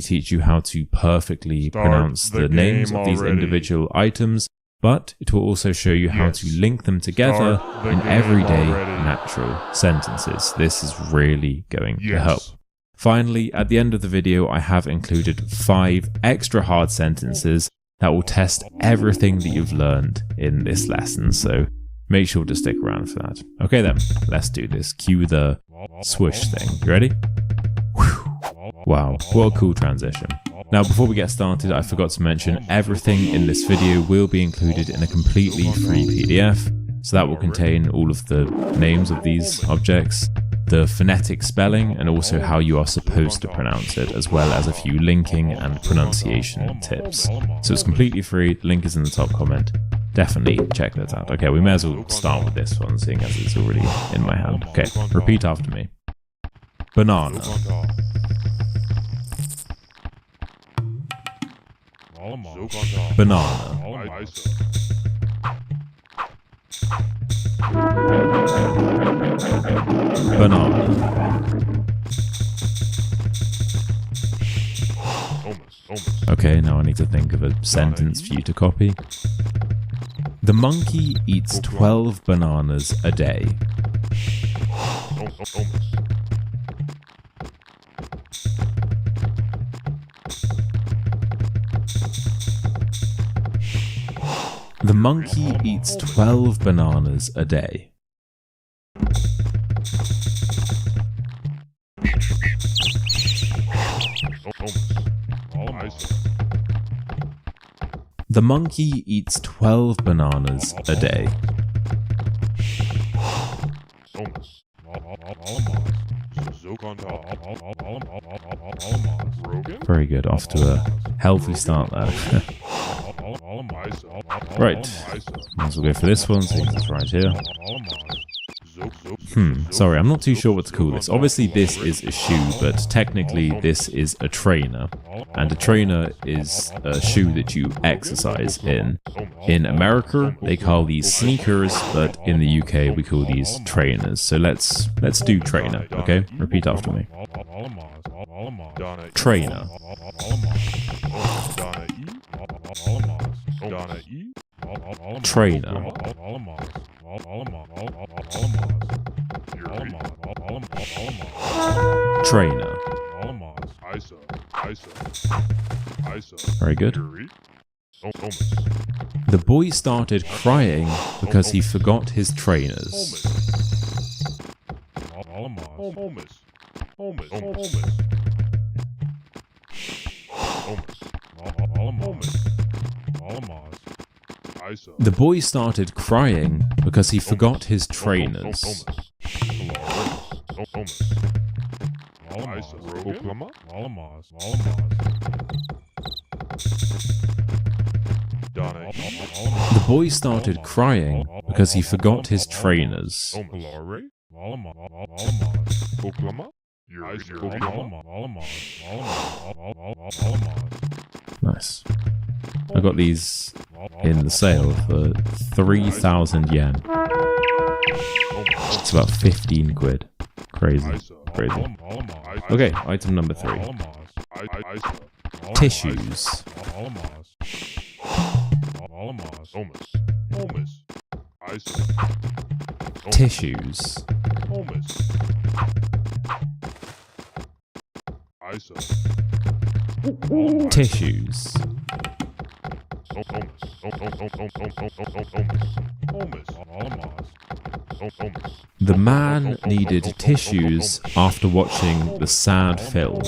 teach you how to perfectly pronounce the names of these individual items, but it will also show you how to link them together in everyday natural sentences. This is really going to help. Finally, at the end of the video, I have included 5 extra hard sentences that will test everything that you've learned in this lesson, so make sure to stick around for that. Okay then, let's do this. Cue the swoosh thing. You ready? Wow, what a cool transition. Now, before we get started, I forgot to mention everything in this video will be included in a completely free PDF. So that will contain all of the names of these objects, the phonetic spelling, and also how you are supposed to pronounce it, as well as a few linking and pronunciation tips. So it's completely free. The link is in the top comment. Definitely check that out. Okay, we may as well start with this one, seeing as it's already in my hand. Okay, repeat after me. Banana. Banana. Banana. Okay, now I need to think of a sentence for you to copy. The monkey eats 12 bananas a day. The monkey eats 12 bananas a day. The monkey eats 12 bananas a day. Very good, off to a healthy start there. Right, might as well go for this one, since it's right here. Sorry, I'm not too sure what to call this. Obviously this is a shoe, but technically this is a trainer. And a trainer is a shoe that you exercise in. In America, they call these sneakers, but in the UK we call these trainers. So let's do trainer, okay? Repeat after me. Trainer. Trainer. Trainer. Very good. The boy started crying because he forgot his trainers. The boy started crying because he forgot his trainers. The boy started crying because he forgot his trainers. Nice. I got these in the sale for 3,000 yen. It's about 15 quid. Crazy. Crazy. Okay, item number 3. Tissues. Tissues. Tissues. The man needed tissues after watching the sad film.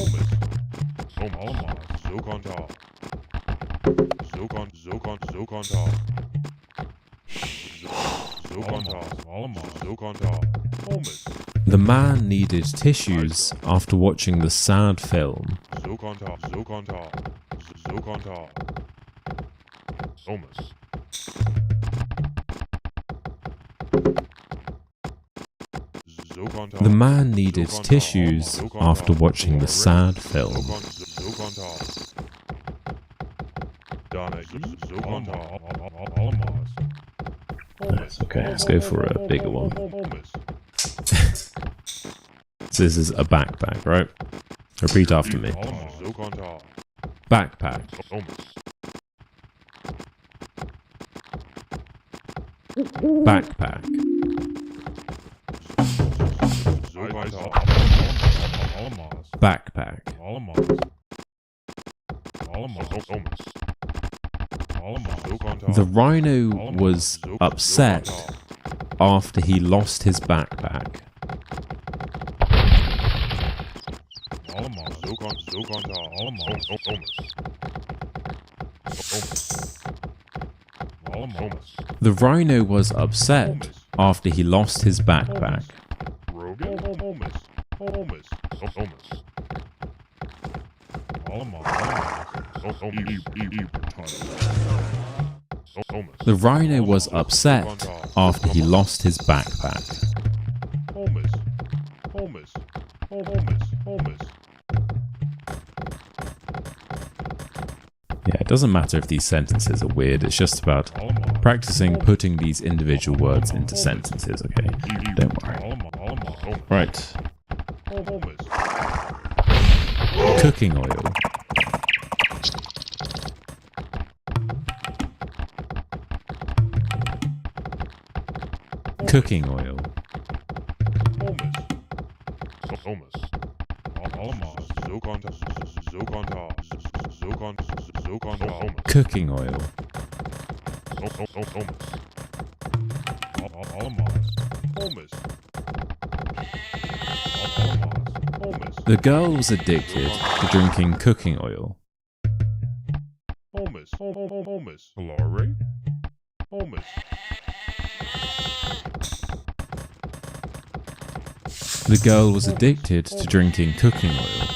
The man needed tissues after watching the sad film. The man needed tissues after watching the sad film. Nice, okay, let's go for a bigger one. So this is a backpack, right? Repeat after me. Backpack. Backpack. Backpack. The rhino was upset after he lost his backpack. The rhino was upset after he lost his backpack. The rhino was upset after he lost his backpack. Yeah, it doesn't matter if these sentences are weird, it's just about practicing putting these individual words into sentences, okay? Don't worry. Right. Cooking oil. Cooking oil. Cooking oil. The girl was addicted to drinking cooking oil. The girl was addicted to drinking cooking oil.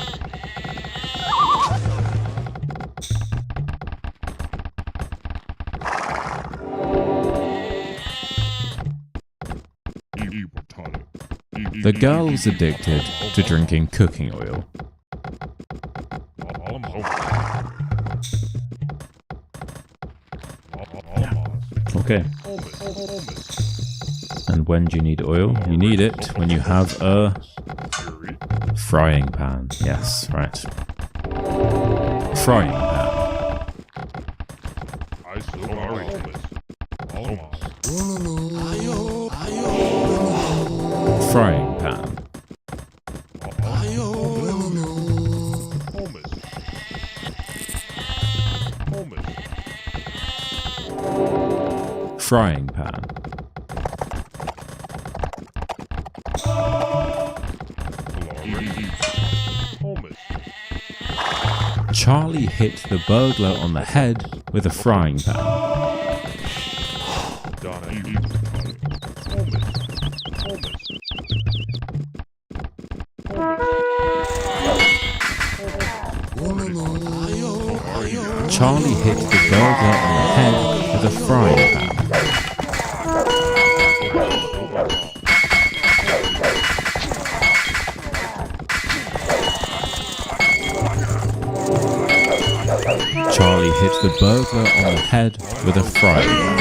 The girl was addicted to drinking cooking oil. Okay. And when do you need oil? You need it when you have a frying pan. Yes, right. Frying pan. Frying pan. Frying pan. Charlie hit the burglar on the head with a frying pan. Charlie hit the burglar on the head with a frying pan. Charlie hit the burglar on the head with a frying pan.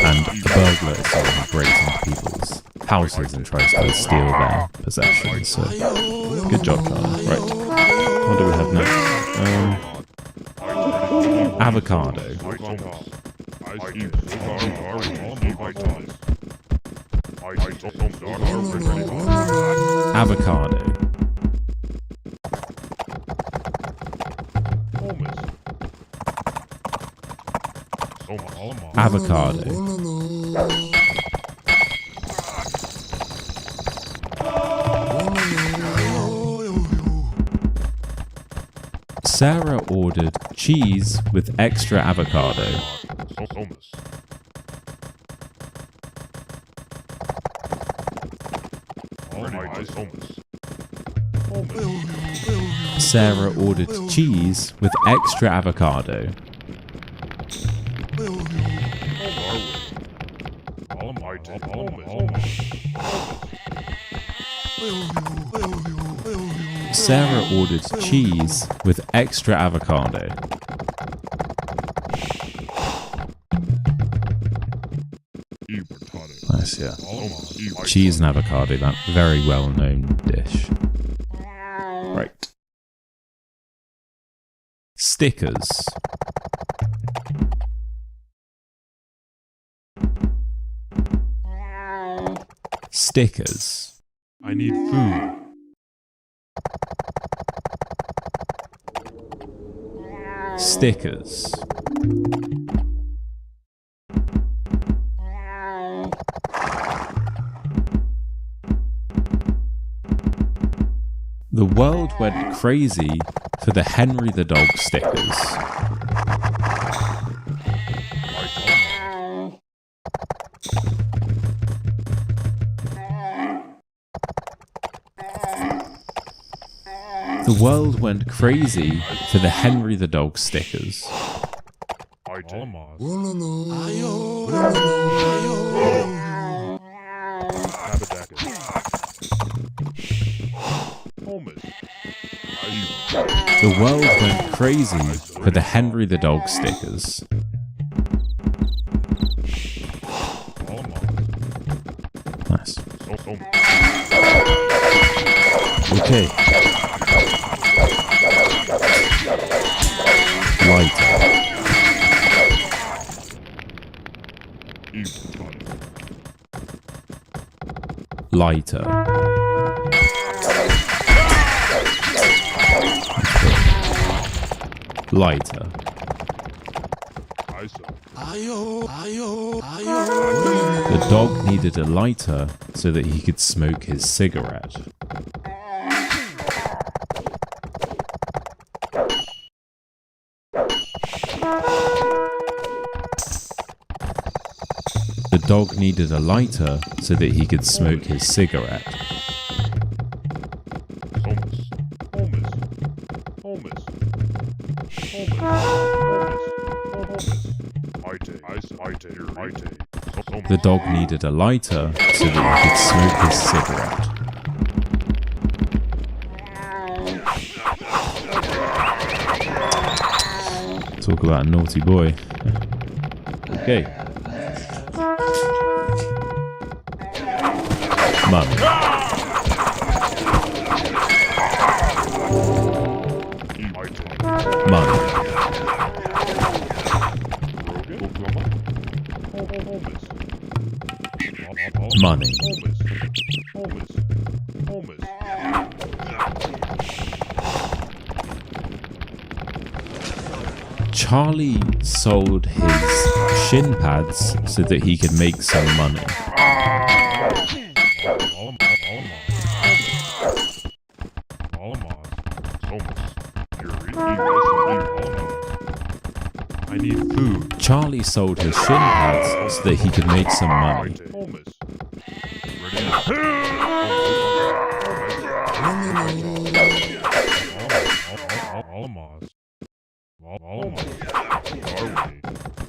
And the burglar is sort of breaks into people's houses and tries to steal their possessions. So, good job, Charlie. Right. What do we have next? Avocado. Avocado. Avocado. Sarah ordered cheese with extra avocado. Sarah ordered cheese with extra avocado. Sarah ordered cheese with extra avocado. Nice, yeah. Cheese and avocado, that very well-known dish. Right. Stickers. Stickers. I need food. Stickers. The world went crazy for the Henry the Dog stickers. The world went crazy for the Henry the Dog stickers. The world went crazy for the Henry the Dog stickers. Nice. Okay. Lighter. Lighter. Lighter. The dog needed a lighter so that he could smoke his cigarette. The dog needed a lighter so that he could smoke his cigarette. The dog needed a lighter so that he could smoke his cigarette. Talk about a naughty boy. Okay. Mum. Money. Money. Charlie sold his shin pads so that he could make some money. I need food. Charlie sold his shin pads so that he could make some money.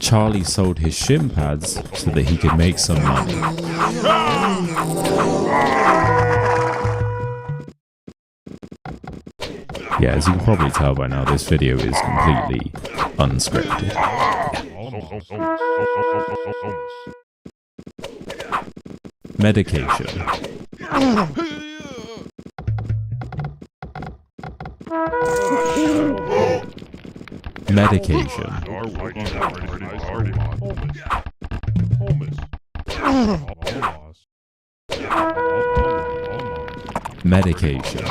Charlie sold his shin pads so that he could make some money. Yeah, as you can probably tell by now, this video is completely unscripted. Medication. Medication. Medication.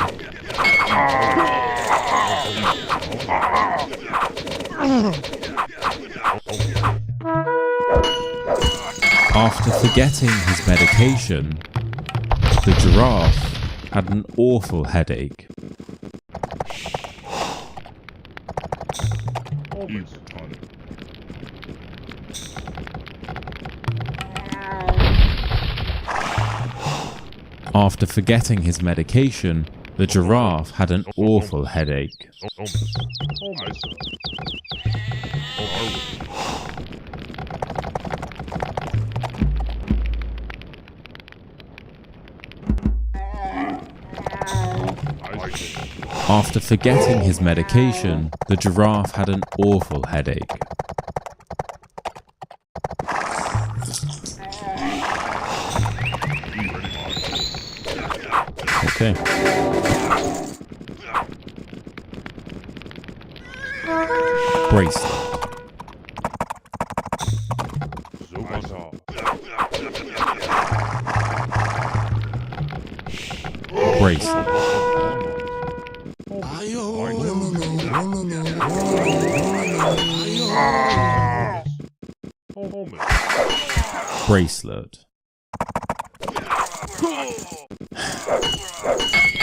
After forgetting his medication, the giraffe had an awful headache. After forgetting his medication, the giraffe had an awful headache. After forgetting his medication, the giraffe had an awful headache. Okay. Bracelet. Bracelet. Bracelet.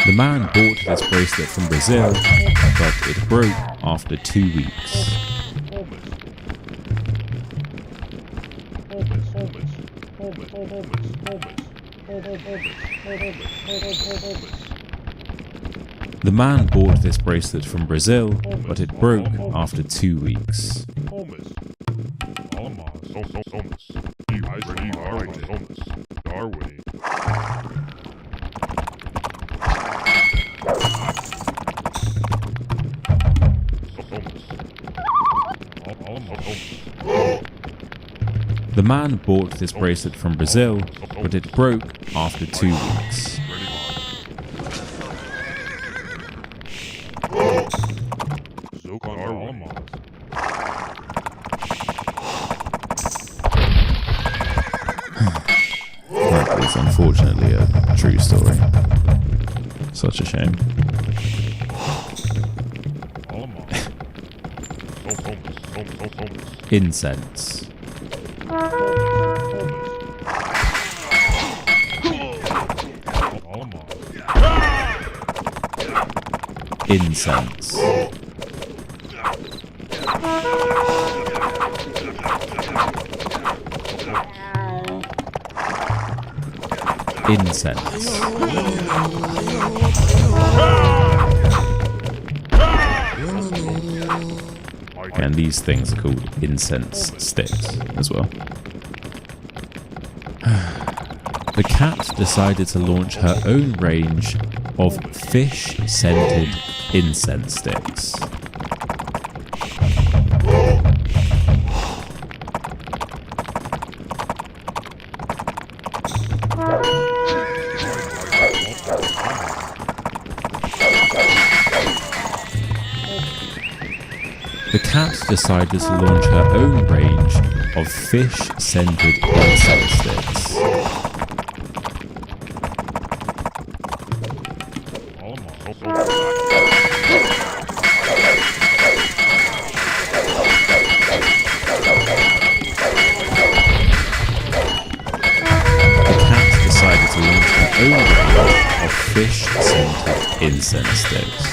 The man bought this bracelet from Brazil, but it broke after 2 weeks. The man bought this bracelet from Brazil, but it broke after 2 weeks. The man bought this bracelet from Brazil, but it broke after 2 weeks. That is unfortunately a true story. Such a shame. Incense. Incense. Incense. And these things are called incense sticks as well. The cat decided to launch her own range of fish-scented incense sticks. The cat decided to launch her own range of fish-scented incense sticks. Own range of fish-scented incense sticks.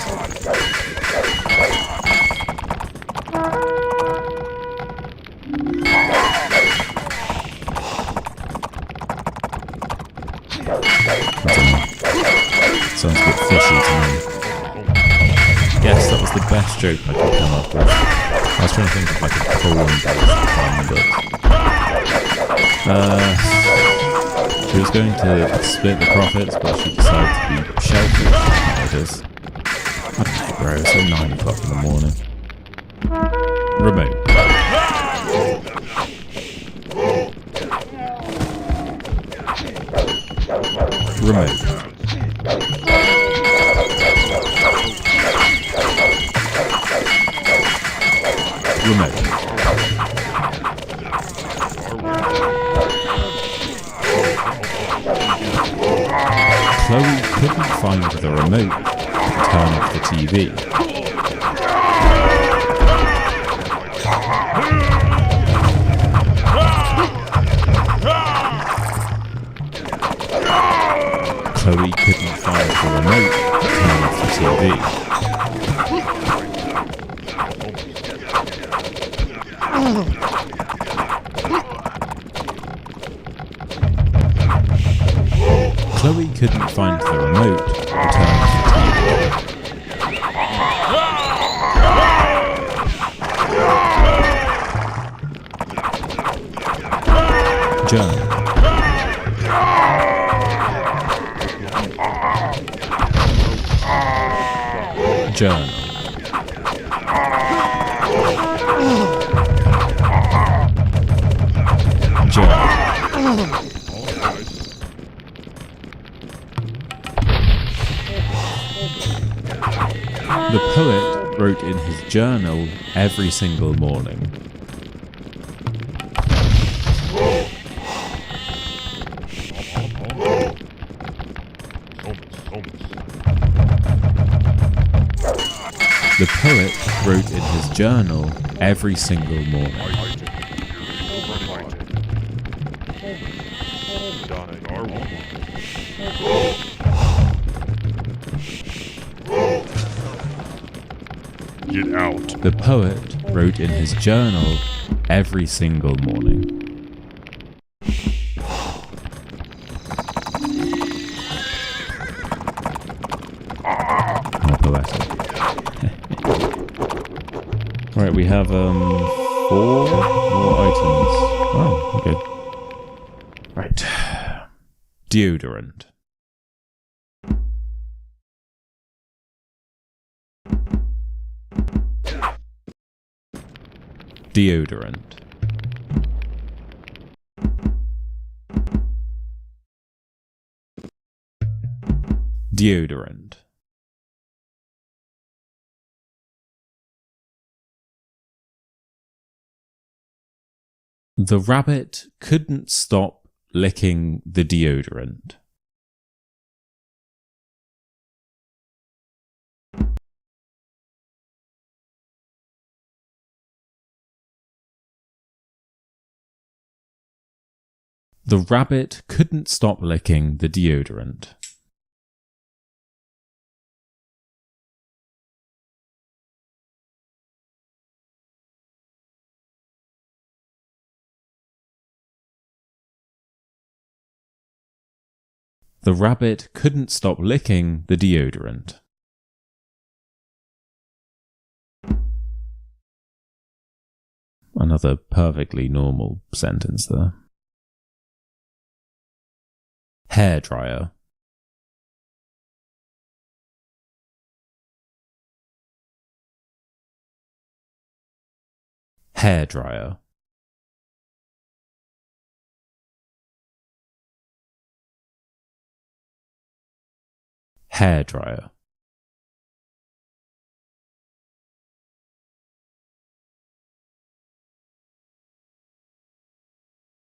Sounds a bit fishy to me. Yes, that was the best joke I could come up with. I was trying to think of like a prawn-based one, but she was going to split the profits, but she decided to be sheltered. It is. I don't know, bro. It's like 9 o'clock in the morning. Remote. Remote. Remote. Chloe couldn't find the remote to turn off the TV. Chloe couldn't find the remote to turn off the TV. Chloe couldn't find the remote to turn off the TV. Journal. Journal. Journal. The poet wrote in his journal every single morning. The poet wrote in his journal every single morning. Get out. The poet wrote in his journal every single morning. More poetic. Alright, we have 4 more items. Oh, okay. Right. Deodorant. Deodorant. Deodorant. The rabbit couldn't stop licking the deodorant. The rabbit couldn't stop licking the deodorant. The rabbit couldn't stop licking the deodorant. Another perfectly normal sentence there. Hairdryer. Hairdryer. Hairdryer.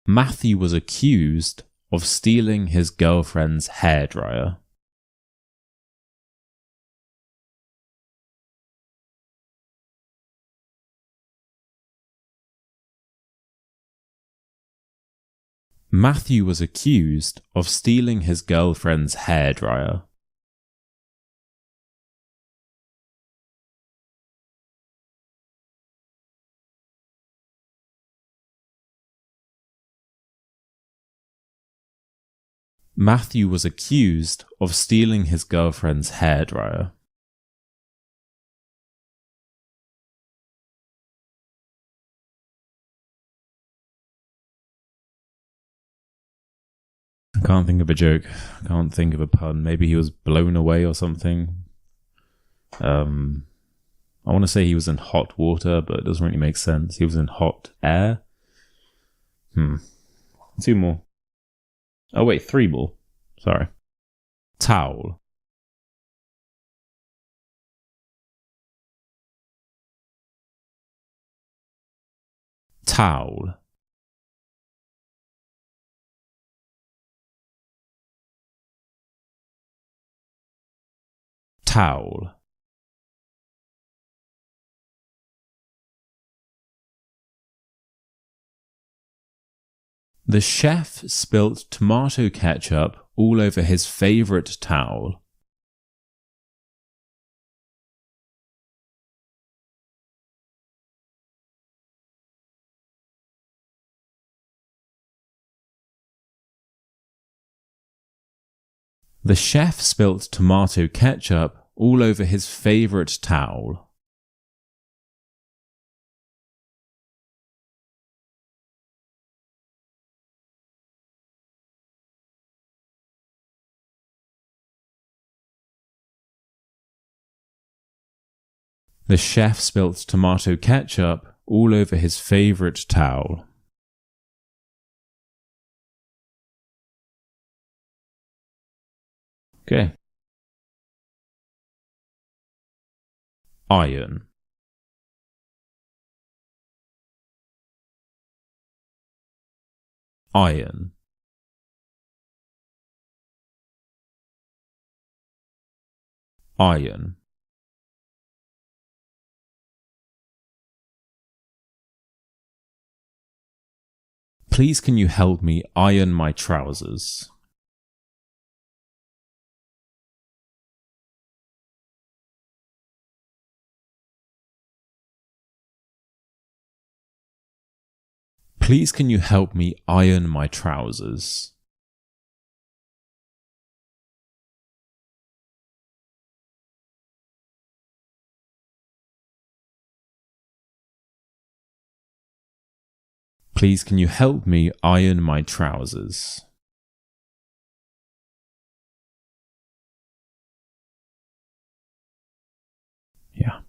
Matthew was accused of stealing his girlfriend's hairdryer. Matthew was accused of stealing his girlfriend's hairdryer. Matthew was accused of stealing his girlfriend's hairdryer. I can't think of a joke. I can't think of a pun. Maybe he was blown away or something. I want to say he was in hot water, but it doesn't really make sense. He was in hot air. 2 more. Oh wait, 3 more. Sorry. Towel. Towel. Towel. The chef spilt tomato ketchup all over his favourite towel. The chef spilt tomato ketchup all over his favourite towel. The chef spilt tomato ketchup all over his favourite towel. Okay. iron, iron, iron. Please can you help me iron my trousers? Please can you help me iron my trousers? Please can you help me iron my trousers? Yeah.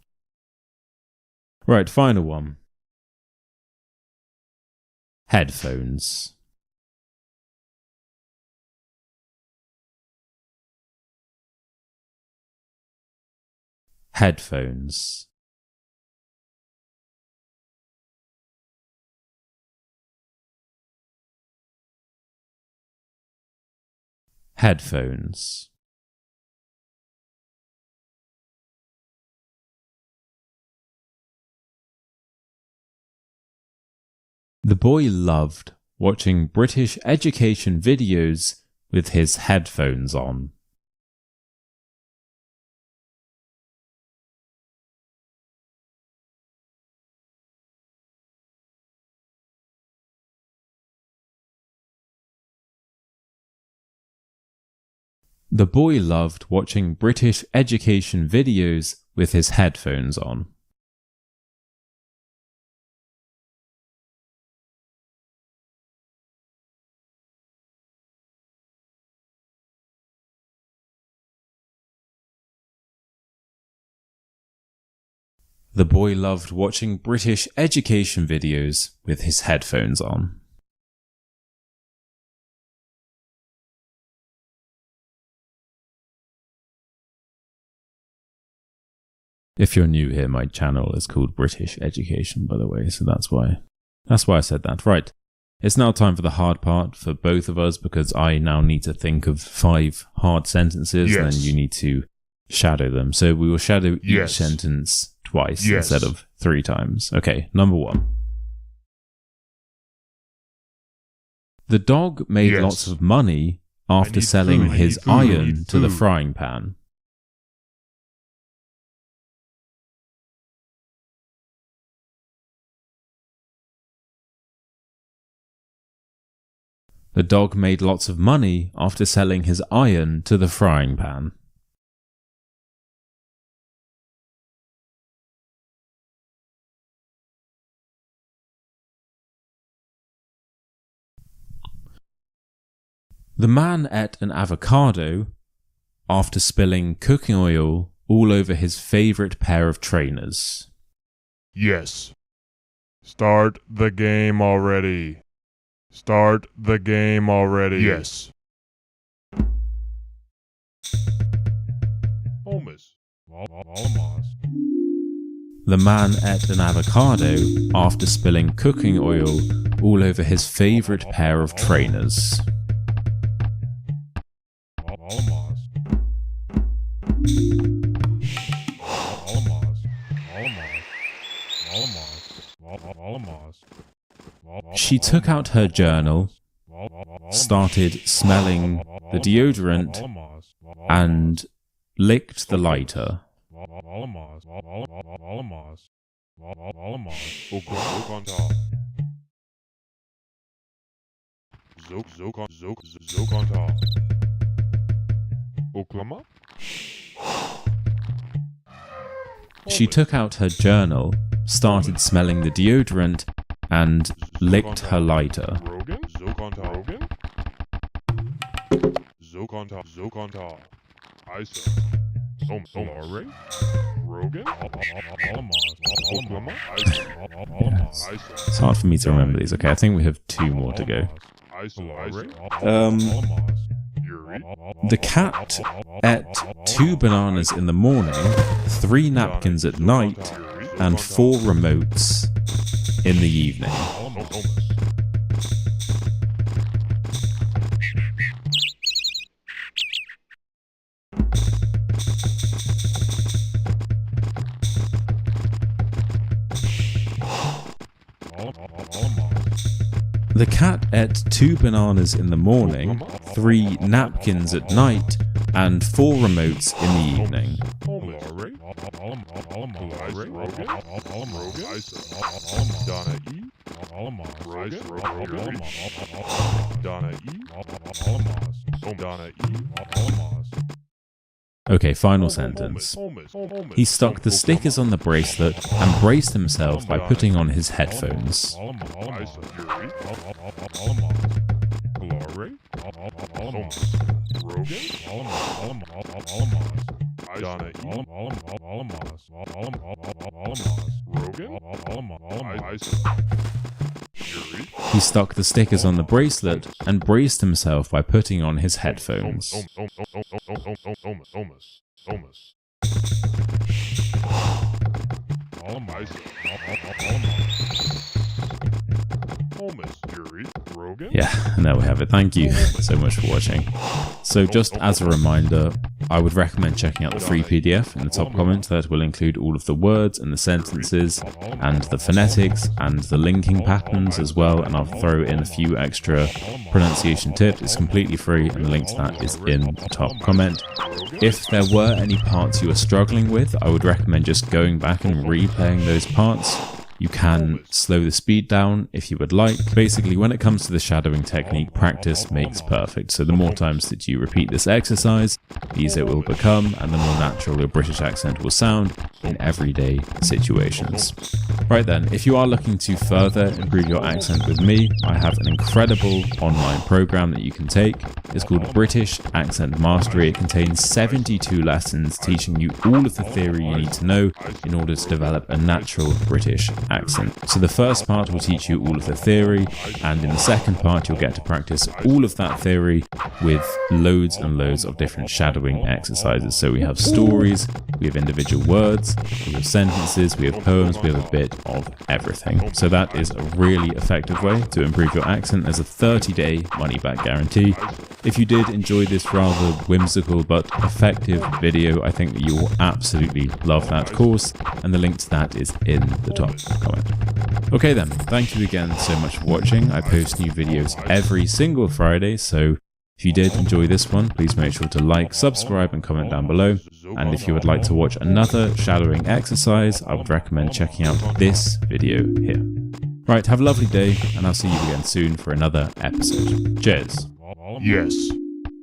Right, final one. Headphones. Headphones. Headphones. The boy loved watching British education videos with his headphones on. The boy loved watching British education videos with his headphones on. The boy loved watching British education videos with his headphones on. If you're new here, my channel is called British Education, by the way, so that's why I said that. Right, it's now time for the hard part for both of us, because I now need to think of 5 hard sentences, and then you need to shadow them. So we will shadow each sentence twice instead of 3 times. Okay, number 1. The dog made lots of money after selling his iron to the frying pan. The dog made lots of money after selling his iron to the frying pan. The man ate an avocado after spilling cooking oil all over his favorite pair of trainers. Yes. Start the game already. Start the game already. Yes. Holmes. The man ate an avocado after spilling cooking oil all over his favorite pair of trainers. She took out her journal, started smelling the deodorant, and licked the lighter. She took out her journal, started smelling the deodorant, and licked her lighter. It's hard for me to remember these. Okay, I think we have 2 more to go. The cat ate 2 bananas in the morning, 3 napkins at night, and 4 remotes in the evening. The cat ate 2 bananas in the morning, 3 napkins at night, and 4 remotes in the evening. Okay, final sentence. He stuck the stickers on the bracelet and braced himself by putting on his headphones. He stuck the stickers on the bracelet and braced himself by putting on his headphones. Yeah, and there we have it. Thank you so much for watching. So just as a reminder, I would recommend checking out the free PDF in the top comment that will include all of the words and the sentences and the phonetics and the linking patterns as well, and I'll throw in a few extra pronunciation tips. It's completely free and the link to that is in the top comment. If there were any parts you were struggling with, I would recommend just going back and replaying those parts. You can slow the speed down if you would like. Basically, when it comes to the shadowing technique, practice makes perfect. So the more times that you repeat this exercise, the easier it will become and the more natural your British accent will sound in everyday situations. Right then, if you are looking to further improve your accent with me, I have an incredible online program that you can take. It's called British Accent Mastery. It contains 72 lessons teaching you all of the theory you need to know in order to develop a natural British accent. So the first part will teach you all of the theory, and in the second part you'll get to practice all of that theory with loads and loads of different shadowing exercises. So we have stories, we have individual words, we have sentences, we have poems, we have a bit of everything. So that is a really effective way to improve your accent. There's a 30-day money-back guarantee. If you did enjoy this rather whimsical but effective video, I think that you will absolutely love that course, and the link to that is in the top comment. Okay then, thank you again so much for watching. I post new videos every single Friday, so if you did enjoy this one, please make sure to like, subscribe and comment down below. And if you would like to watch another shadowing exercise, I would recommend checking out this video here. Right, have a lovely day, and I'll see you again soon for another episode. Cheers. Yes.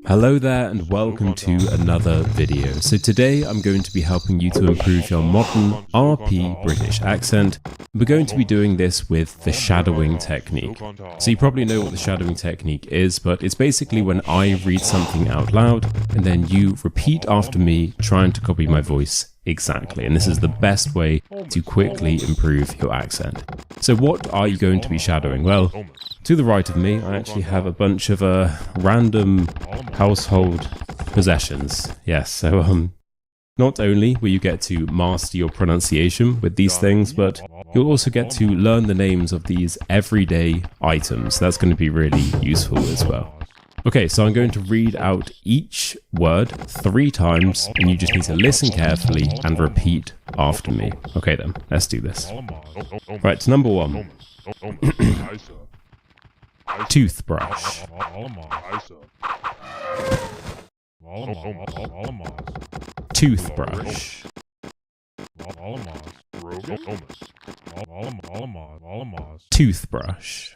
Hello there and welcome to another video. So today I'm going to be helping you to improve your modern RP British accent. We're going to be doing this with the shadowing technique. So you probably know what the shadowing technique is, but it's basically when I read something out loud and then you repeat after me trying to copy my voice exactly. And this is the best way to quickly improve your accent. So what are you going to be shadowing? Well, to the right of me, I actually have a bunch of random household possessions. Yes, so not only will you get to master your pronunciation with these things, but you'll also get to learn the names of these everyday items. That's going to be really useful as well. Okay, so I'm going to read out each word 3 times, and you just need to listen carefully and repeat after me. Okay then, let's do this. Right, number 1. Toothbrush. Toothbrush. Toothbrush.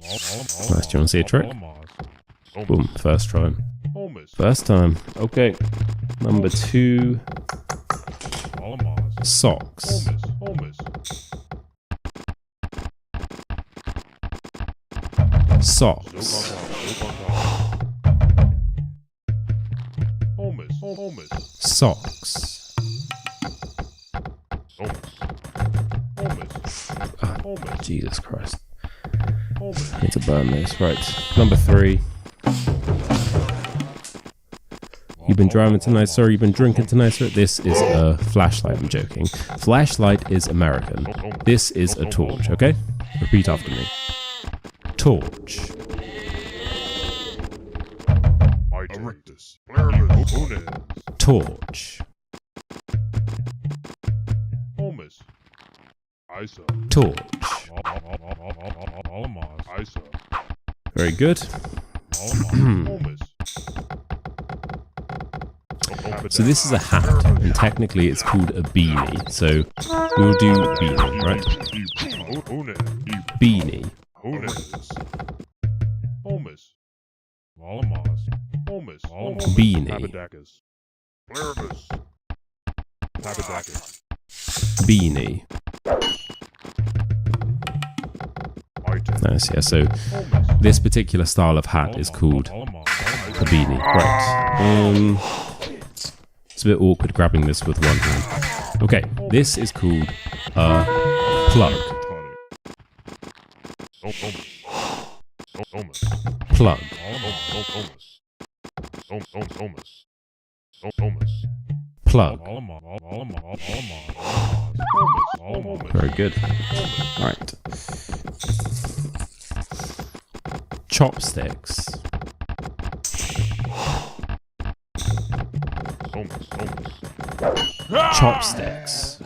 Nice, do you want to see a trick? Boom, first try. First time. Okay. Number 2. Socks. Socks. Socks. Oh, Jesus Christ. I need to burn this. Right. Number 3. You've been driving tonight, sir. You've been drinking tonight, sir. This is a flashlight. I'm joking. Flashlight is American. This is a torch, okay? Repeat after me. Torch. Torch. Torch. Very good. So this is a hat, and technically it's called a beanie. So we'll do beanie, right? Beanie. Beanie. Beanie. Nice, yeah. So this particular style of hat is called a beanie. Right. It's a bit awkward grabbing this with one hand. Okay, this is called a plug. Plug. Plug. Very good. All right. Chopsticks. Chopsticks.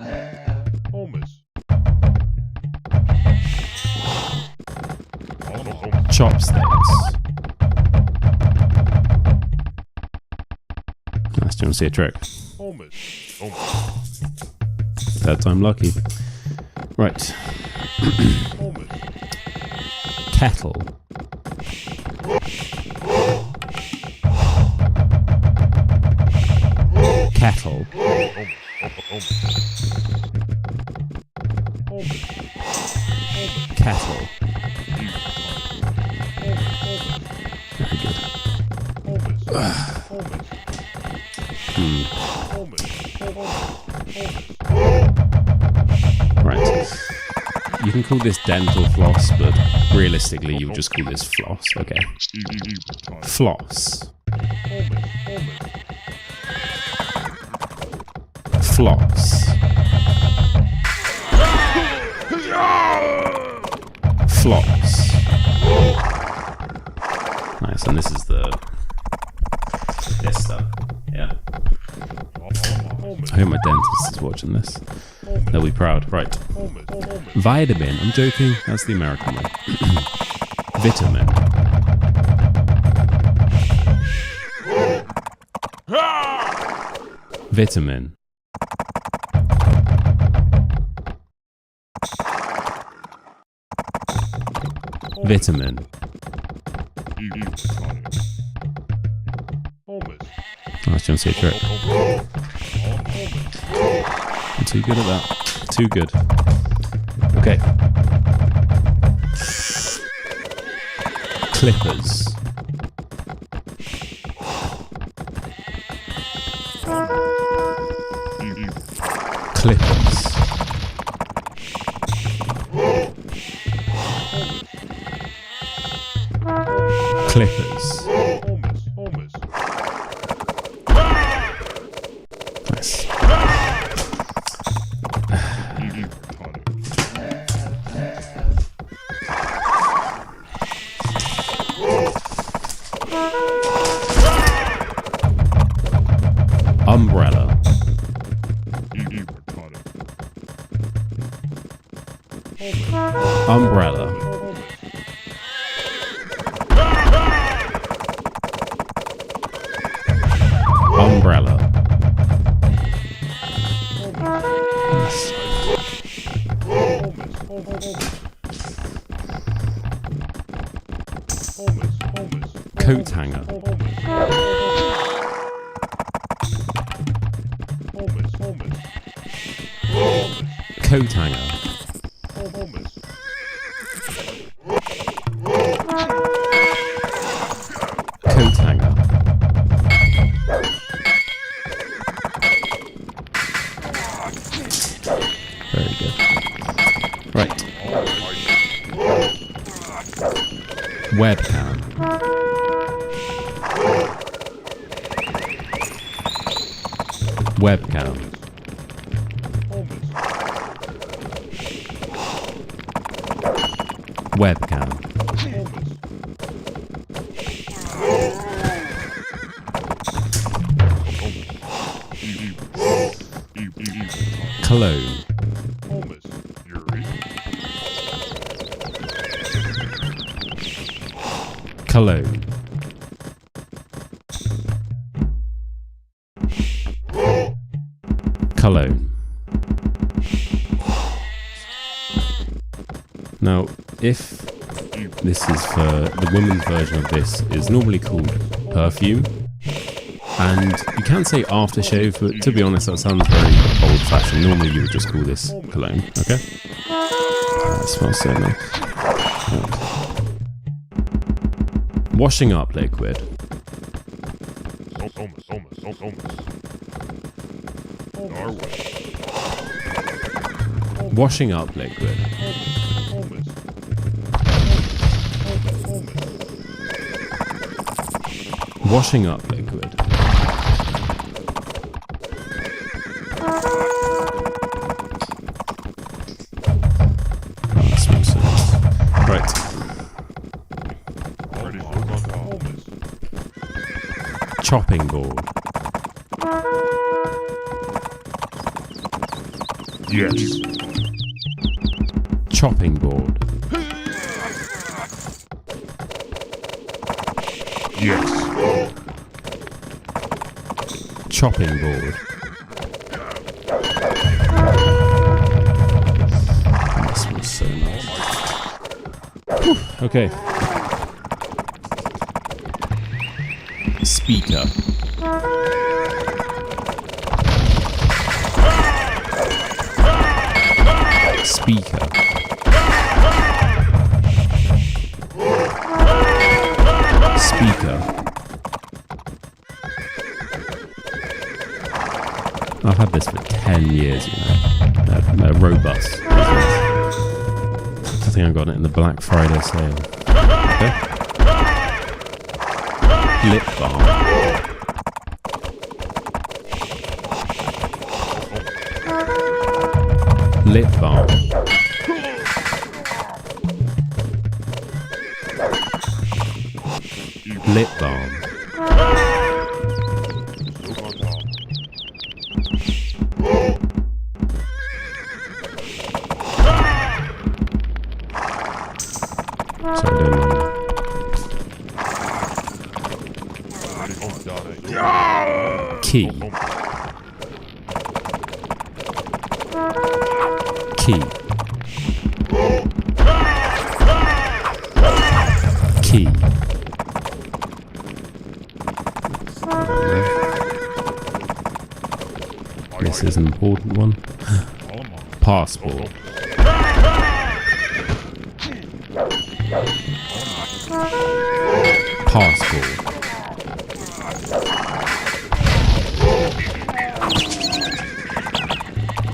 Chopsticks. Nice, do you want to see a trick? Third time lucky. Right. Kettle. Kettle. Kettle. Very good. Right. You can call this dental floss, but realistically you would just call this floss, okay? Floss. Floss. Floss. Nice, and this is this stuff. Yeah. I hope my dentist is watching this. They'll be proud. Right. Vitamin. I'm joking. That's the American one. Vitamin. Vitamin. Vitamin. Nice, do you want to see a trick? I'm too good at that. Too good. Okay. Clippers. Clippers. Clippers. Nice. Umbrella. Umbrella. Umbrella. Coat hanger. Coat hanger. Coat hanger. Very good. Right. Webcam. Webcam. Webcam. Cologne. Cologne. Cologne. Now, if this is for the women's version of this is normally called perfume, and you can say aftershave, but to be honest, that sounds very old-fashioned. Normally, you would just call this cologne. Okay. That smells so nice. Washing up liquid. Washing up liquid. Washing up liquid. Oh, that smells so nice. Right. Chopping board. Yes. Chopping board. Yes. Chopping board. That smells so nice. Whew. Okay. Speaker. Speaker. Speaker. I've had this for 10 years, you know. Robust. I think I got it in the Black Friday sale. Okay. Lip balm. Lip balm. Lip balm. Sorry, don't mind. Key. Key. Key. This is an important one. Passport. Passport.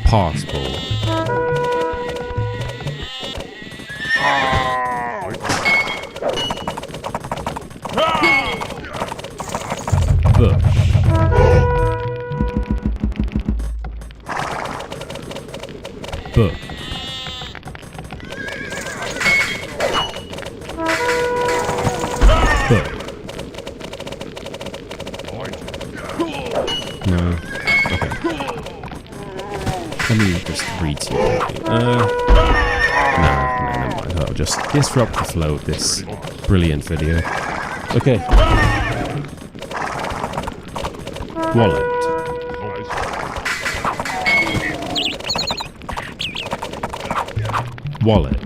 Passport. Book. Book. Book. No. Okay. Let me just read to you. No, never mind. I'll just disrupt the flow of this brilliant video. Okay. Wallet. Wallet.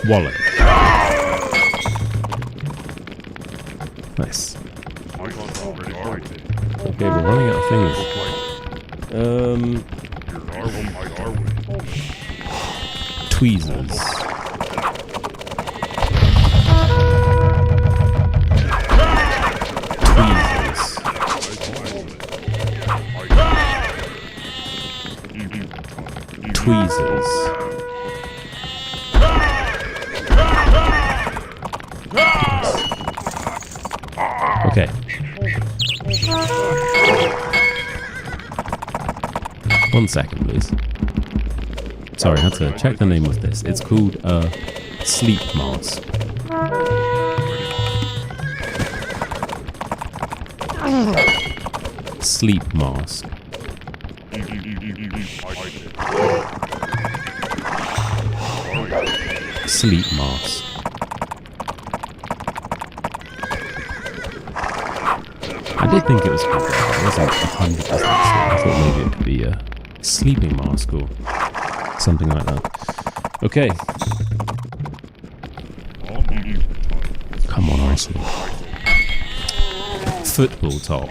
Wallet. Nice. Okay, we're running out of things. Tweezers. Tweezers. Okay. One second, please. Sorry, I had to check the name of this. It's called a sleep mask. Sleep mask. Sleep mask. I did think it was called that. I wasn't 100% sure. I thought maybe it could be a sleeping mask or something like that. Okay. Come on, Arsenal. Football top.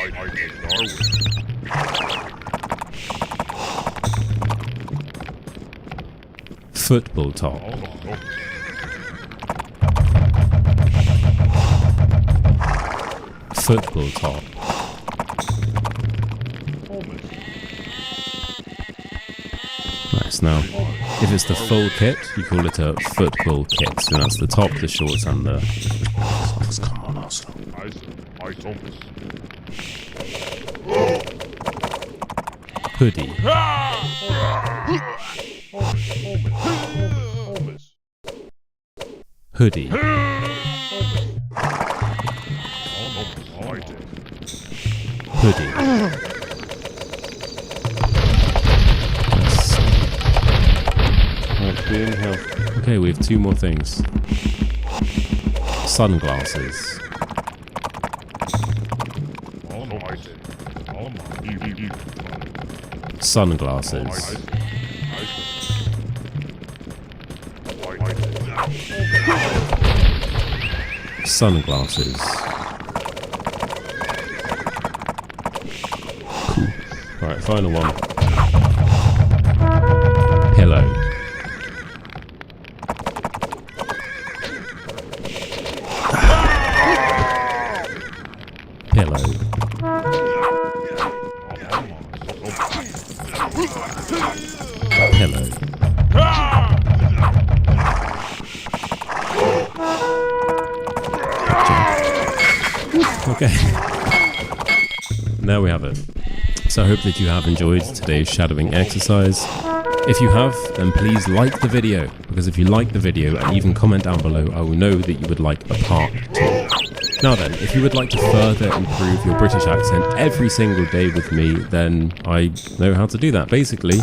Football top. Football top. Nice. Now, if it's the full kit, you call it a football kit. So that's the top, the shorts, and the socks. Come on, Arsenal. Hoodie. Hoodie. Hoodie. Okay, we have two more things. Sunglasses. Sunglasses. Sunglasses. Cool. Alright, final one. Pillow. Pillow. Pillow. Okay. There we have it. So I hope that you have enjoyed today's shadowing exercise. If you have, then please like the video, because if you like the video and even comment down below, I will know that you would like a part 2. Now then, if you would like to further improve your British accent every single day with me, then I know how to do that. Basically,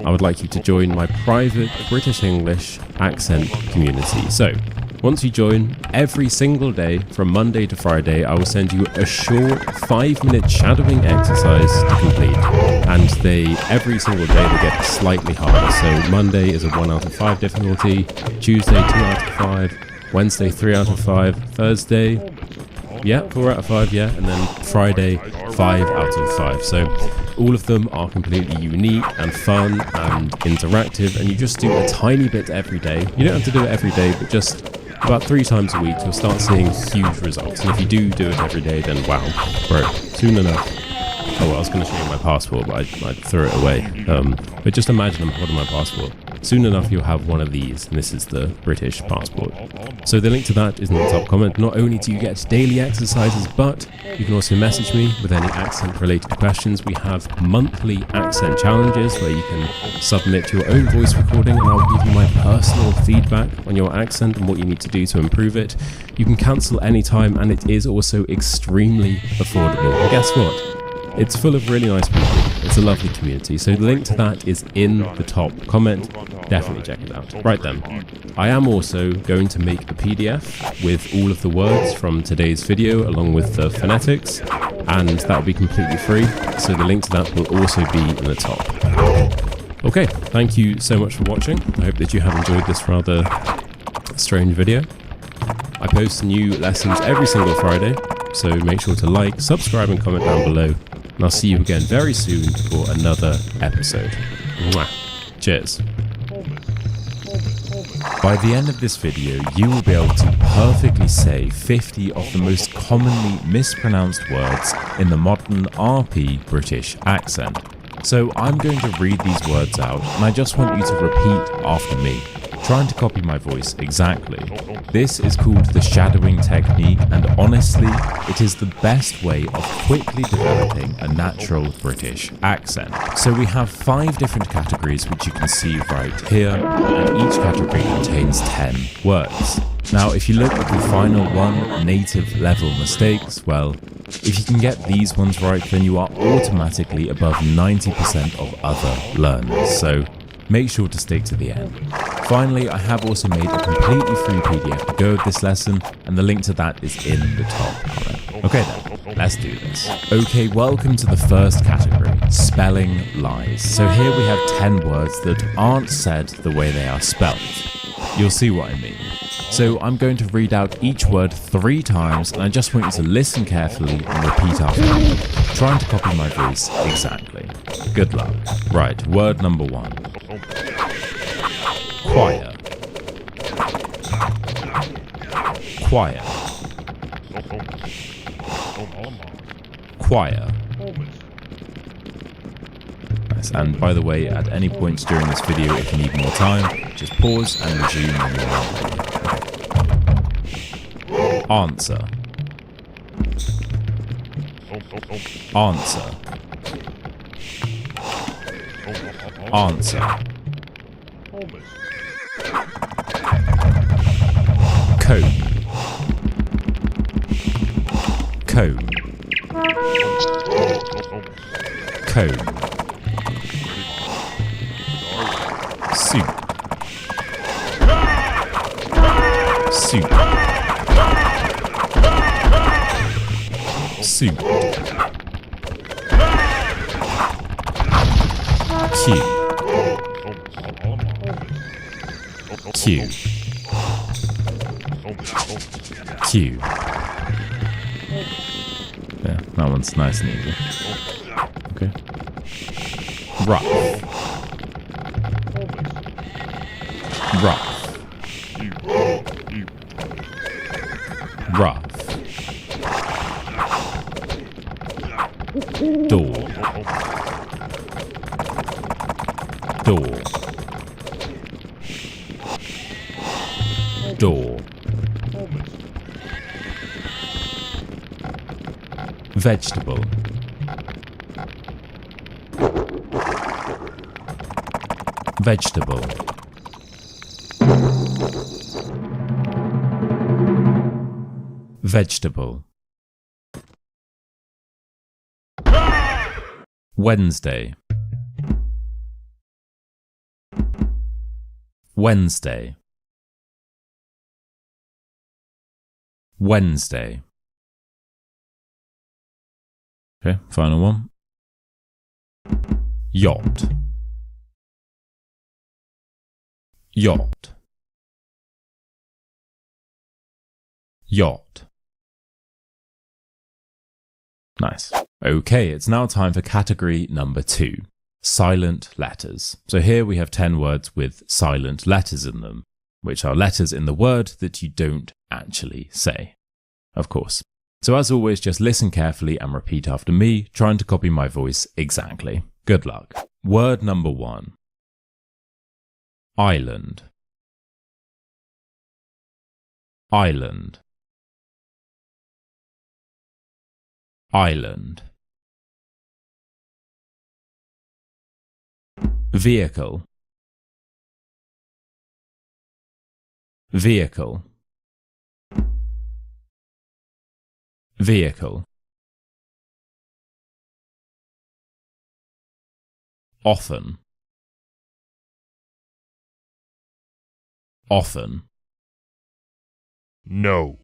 I would like you to join my private British English accent community. So, once you join, every single day from Monday to Friday, I will send you a short 5-minute shadowing exercise to complete. And every single day they get slightly harder. So Monday is a 1 out of 5 difficulty, Tuesday 2 out of 5, Wednesday 3 out of 5, Thursday, 4 out of 5, and then Friday 5 out of 5. So all of them are completely unique and fun and interactive, and you just do a tiny bit every day. You don't have to do it every day, but just about 3 times a week, you'll start seeing huge results. And if you do it every day, then wow, bro, soon enough. Oh, well, I was going to show you my passport, but I threw it away. But just imagine I'm holding my passport. Soon enough, you'll have one of these, and this is the British passport. So the link to that is in the top comment. Not only do you get daily exercises, but you can also message me with any accent-related questions. We have monthly accent challenges where you can submit your own voice recording, and I'll give you my personal feedback on your accent and what you need to do to improve it. You can cancel anytime, and it is also extremely affordable. And guess what? It's full of really nice people. It's a lovely community. So the link to that is in the top comment. Definitely check it out. Right then, I am also going to make a PDF with all of the words from today's video along with the phonetics, and that will be completely free. So the link to that will also be in the top. Okay, thank you so much for watching. I hope that you have enjoyed this rather strange video. I post new lessons every single Friday, so make sure to like, subscribe and comment down below. And I'll see you again very soon for another episode. Mwah. Cheers. By the end of this video, you will be able to perfectly say 50 of the most commonly mispronounced words in the modern RP British accent. So I'm going to read these words out, and I just want you to repeat after me, trying to copy my voice exactly. This is called the shadowing technique, and honestly, it is the best way of quickly developing a natural British accent. So we have 5 different categories which you can see right here, and each category contains 10 words. Now, if you look at the final one, native level mistakes, well, if you can get these ones right, then you are automatically above 90% of other learners. So make sure to stick to the end. Finally, I have also made a completely free PDF to go with this lesson, and the link to that is in the top corner. Okay then, let's do this. Okay, welcome to the first category, spelling lies. So here we have 10 words that aren't said the way they are spelled. You'll see what I mean. So I'm going to read out each word 3 times, and I just want you to listen carefully and repeat after me, trying to copy my voice exactly. Good luck. Right, word number 1. Choir. Choir. Choir. Nice. And by the way, at any points during this video, if you need more time, just pause and resume when you are ready. Answer. Answer. Answer. Comb. Comb. Comb. Soup. Soup. Soup. Q. Q. Q. Yeah, that one's nice and easy. Okay. Rough. Rough. Rough. Door. Door. Door. Vegetable. Vegetable. Vegetable. Wednesday. Wednesday. Wednesday. Okay, final one. Yacht. Yacht. Yacht. Nice. Okay, it's now time for category number 2, silent letters. So here we have 10 words with silent letters in them, which are letters in the word that you don't actually say. Of course. So as always, just listen carefully and repeat after me, trying to copy my voice exactly. Good luck. Word number 1. Island. Island. Island. Vehicle. Vehicle. Vehicle. Often. Often. No.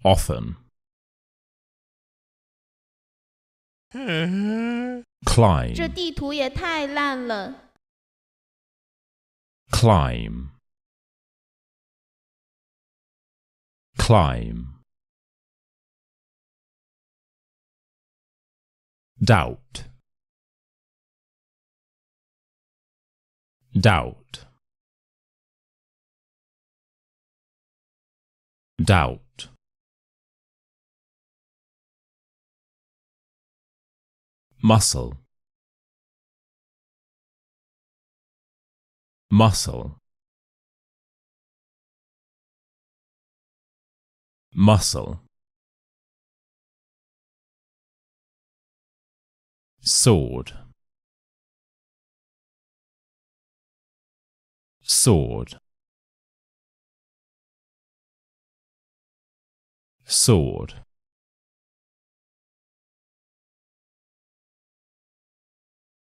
Often. Climb. 这地图也太烂了。 Climb. Climb. Doubt. Doubt. Doubt. Muscle. Muscle. muscle, sword, sword, sword,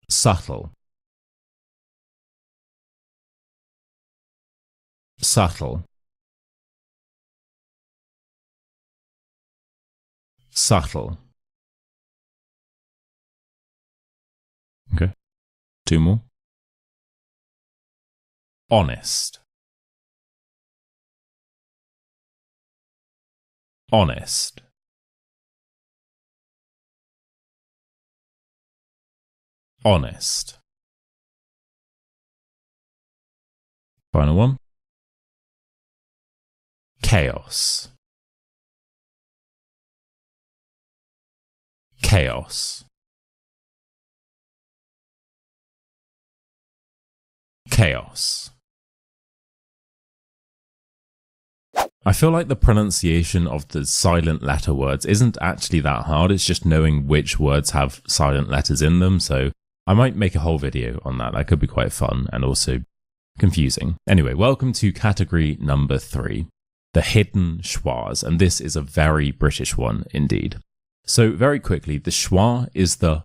subtle, subtle, subtle. Okay, 2 more. Honest, honest, honest. Final one. Chaos, chaos, chaos. I feel like the pronunciation of the silent letter words isn't actually that hard, it's just knowing which words have silent letters in them, so I might make a whole video on that. That could be quite fun and also confusing. Anyway, welcome to category number 3, the hidden schwas, and this is a very British one indeed. So very quickly, the schwa is the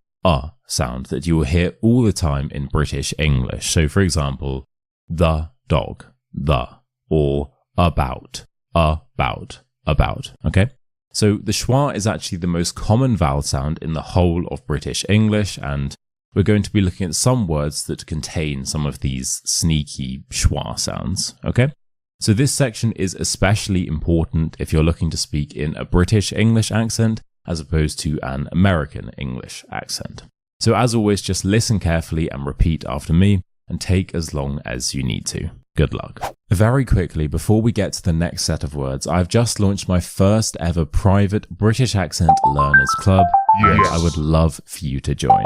sound that you will hear all the time in British English. So for example, the dog, the, or about, okay? So the schwa is actually the most common vowel sound in the whole of British English, and we're going to be looking at some words that contain some of these sneaky schwa sounds, okay? So this section is especially important if you're looking to speak in a British English accent as opposed to an American English accent. So as always, just listen carefully and repeat after me, and take as long as you need to. Good luck. Very quickly, before we get to the next set of words, I've just launched my first ever private British Accent Learners Club, and I would love for you to join.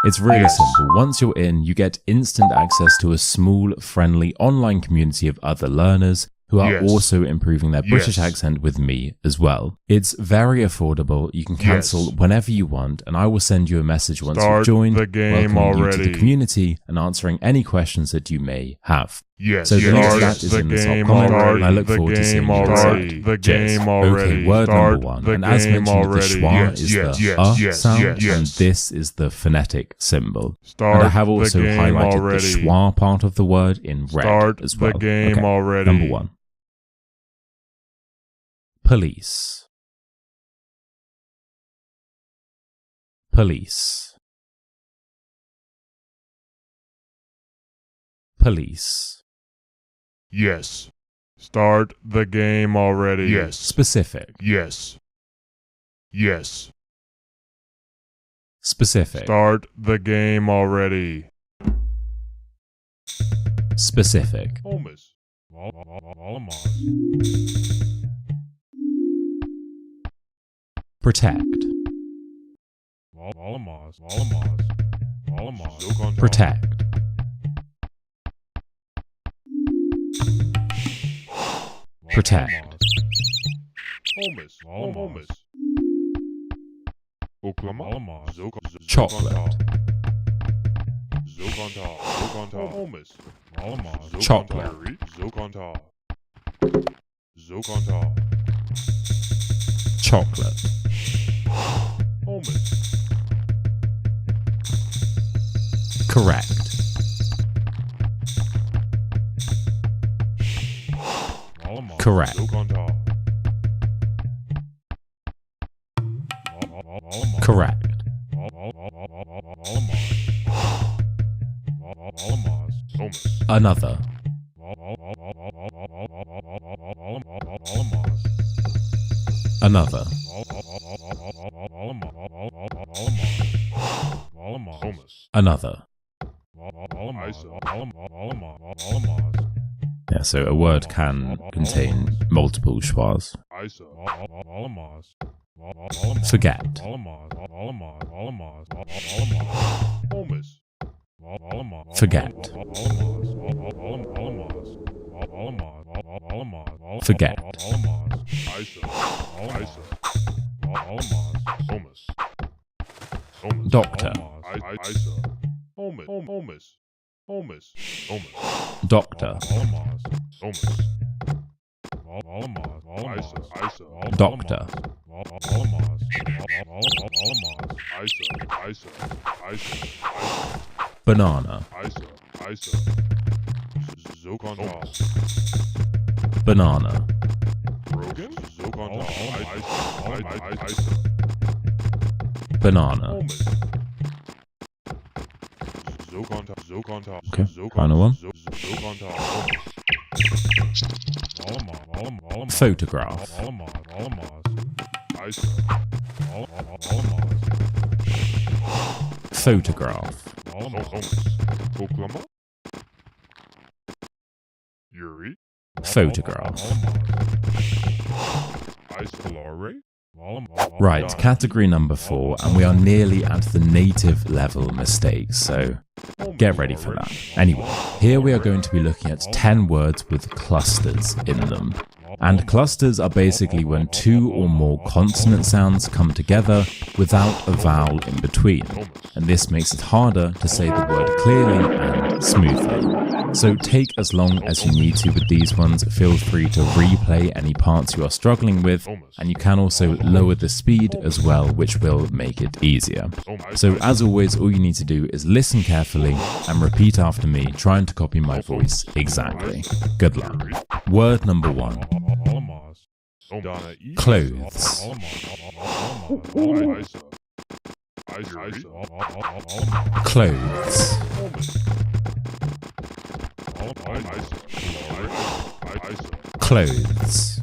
It's really simple. Once you're in, you get instant access to a small, friendly online community of other learners who are also improving their British accent with me as well. It's very affordable. You can cancel whenever you want, and I will send you a message once you've joined, welcoming you to the community and answering any questions that you may have. So the link to that is in the top comment, and I look forward to seeing you inside. Cheers. Okay, word number 1, and as mentioned, the schwa is the sound, and this is the phonetic symbol. And I have also highlighted the schwa part of the word in red as well. Okay, number 1. Police, police, police. Yes. Start the game already. Yes. Specific. Yes. Yes. Specific. Start the game already. Specific. Holmes. Protect. Protect. Protect. Chocolate. Chocolate. Chocolate. Correct. Correct. Correct. Another. Another. Another. Yeah, so a word can contain multiple schwas. Forget. Forget. Forget. Doctor. Doctor. Doctor. Banana. Banana. Banana. Okay, final one. Photograph. Photograph. Photograph. Right, category number 4, and we are nearly at the native level mistakes, so get ready for that. Anyway, here we are going to be looking at 10 words with clusters in them. And clusters are basically when 2 or more consonant sounds come together without a vowel in between, and this makes it harder to say the word clearly and smoothly. So take as long as you need to with these ones. Feel free to replay any parts you are struggling with, and you can also lower the speed as well, which will make it easier. So as always, all you need to do is listen carefully and repeat after me, trying to copy my voice exactly. Good luck. Word number 1. Clothes. Clothes. Clothes.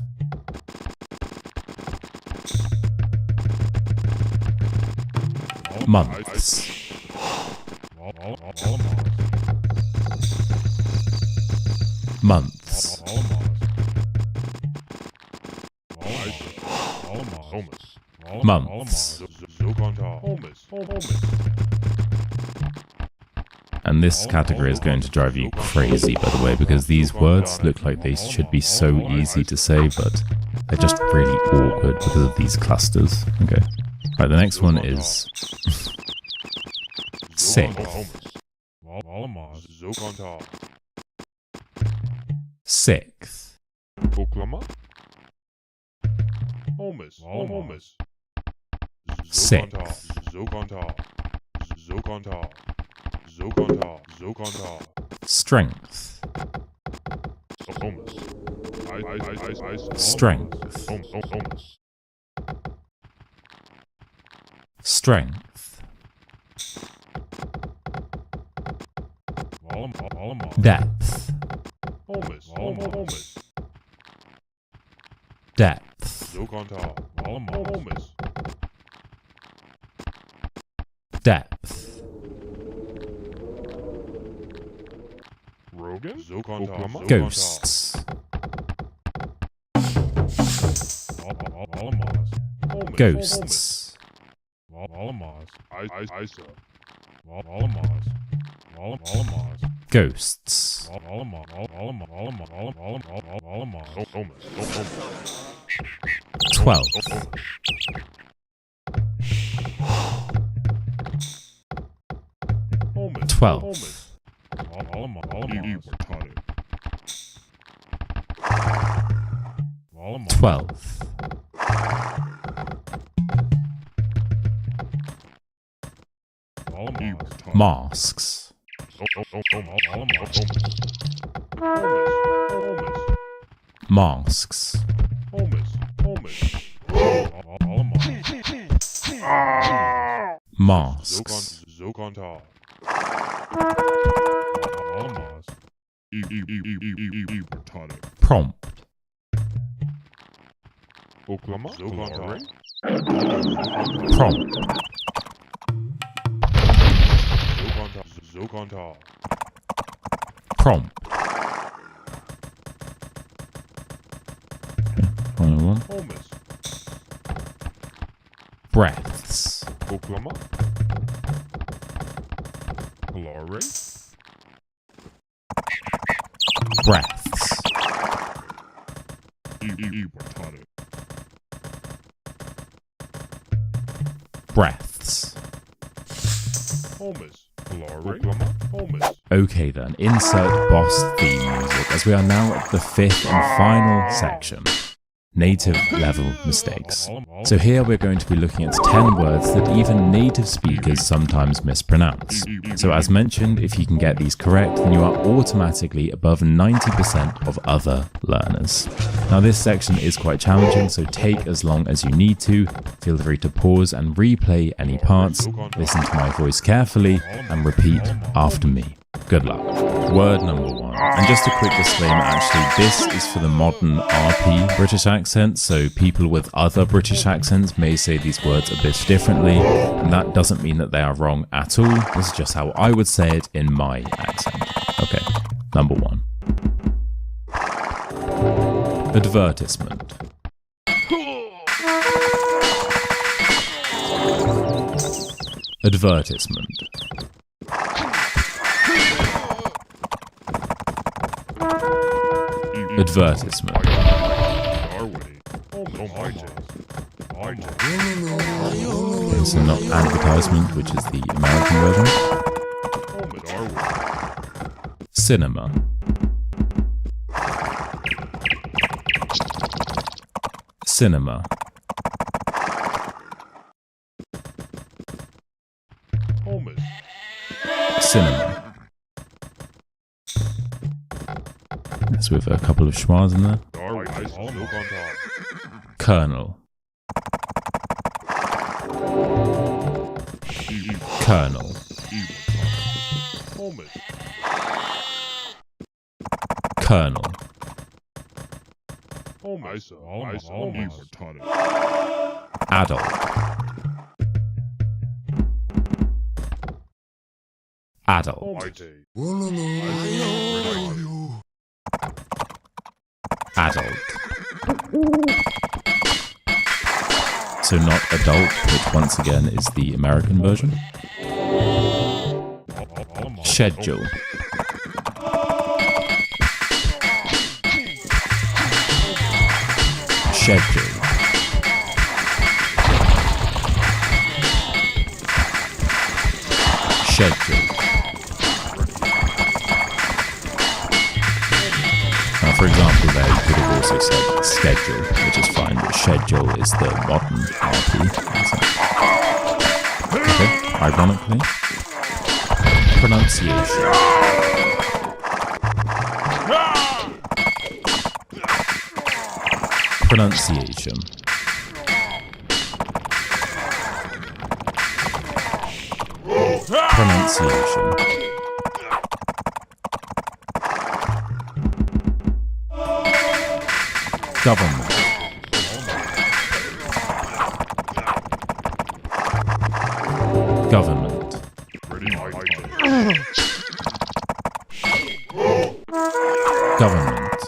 Months. Months. Months. And this category is going to drive you crazy, by the way, because these words look like they should be so easy to say, but they're just really awkward because of these clusters. Okay. Right, the next one is sixth. Sixth. Sixth. Strength. Strength. Strength. Depth. Depth. Depth. Ghosts. Ghosts. Ghosts. 12. 12. 12. Masks. Masks. Masks. Prompt. Prompt. Prompt. Final one. Breaths. Breaths. Breaths. Okay then, insert boss theme music as we are now at the 5th and final section. Native level mistakes. So here we're going to be looking at 10 words that even native speakers sometimes mispronounce. So as mentioned, if you can get these correct, then you are automatically above 90% of other learners. Now this section is quite challenging, so take as long as you need to. Feel free to pause and replay any parts, listen to my voice carefully, and repeat after me. Good luck. Word number 1. And just a quick disclaimer, actually, this is for the modern RP British accent, so people with other British accents may say these words a bit differently, and that doesn't mean that they are wrong at all. This is just how I would say it in my accent. Okay, number 1. Advertisement. Advertisement. Advertisement. So not advertisement, which is the American version. Cinema. Cinema. Cinema. That's with a couple of schwas in there. Colonel. Colonel. Colonel. Adult. Adult. Adult. So not adult, which once again is the American version. Schedule. Schedule. Schedule. Now, for example, there you could have also said schedule, which is fine, but schedule is the modern RP. Okay, ironically. Pronunciation. Pronunciation. Pronunciation. Government. Government. Government.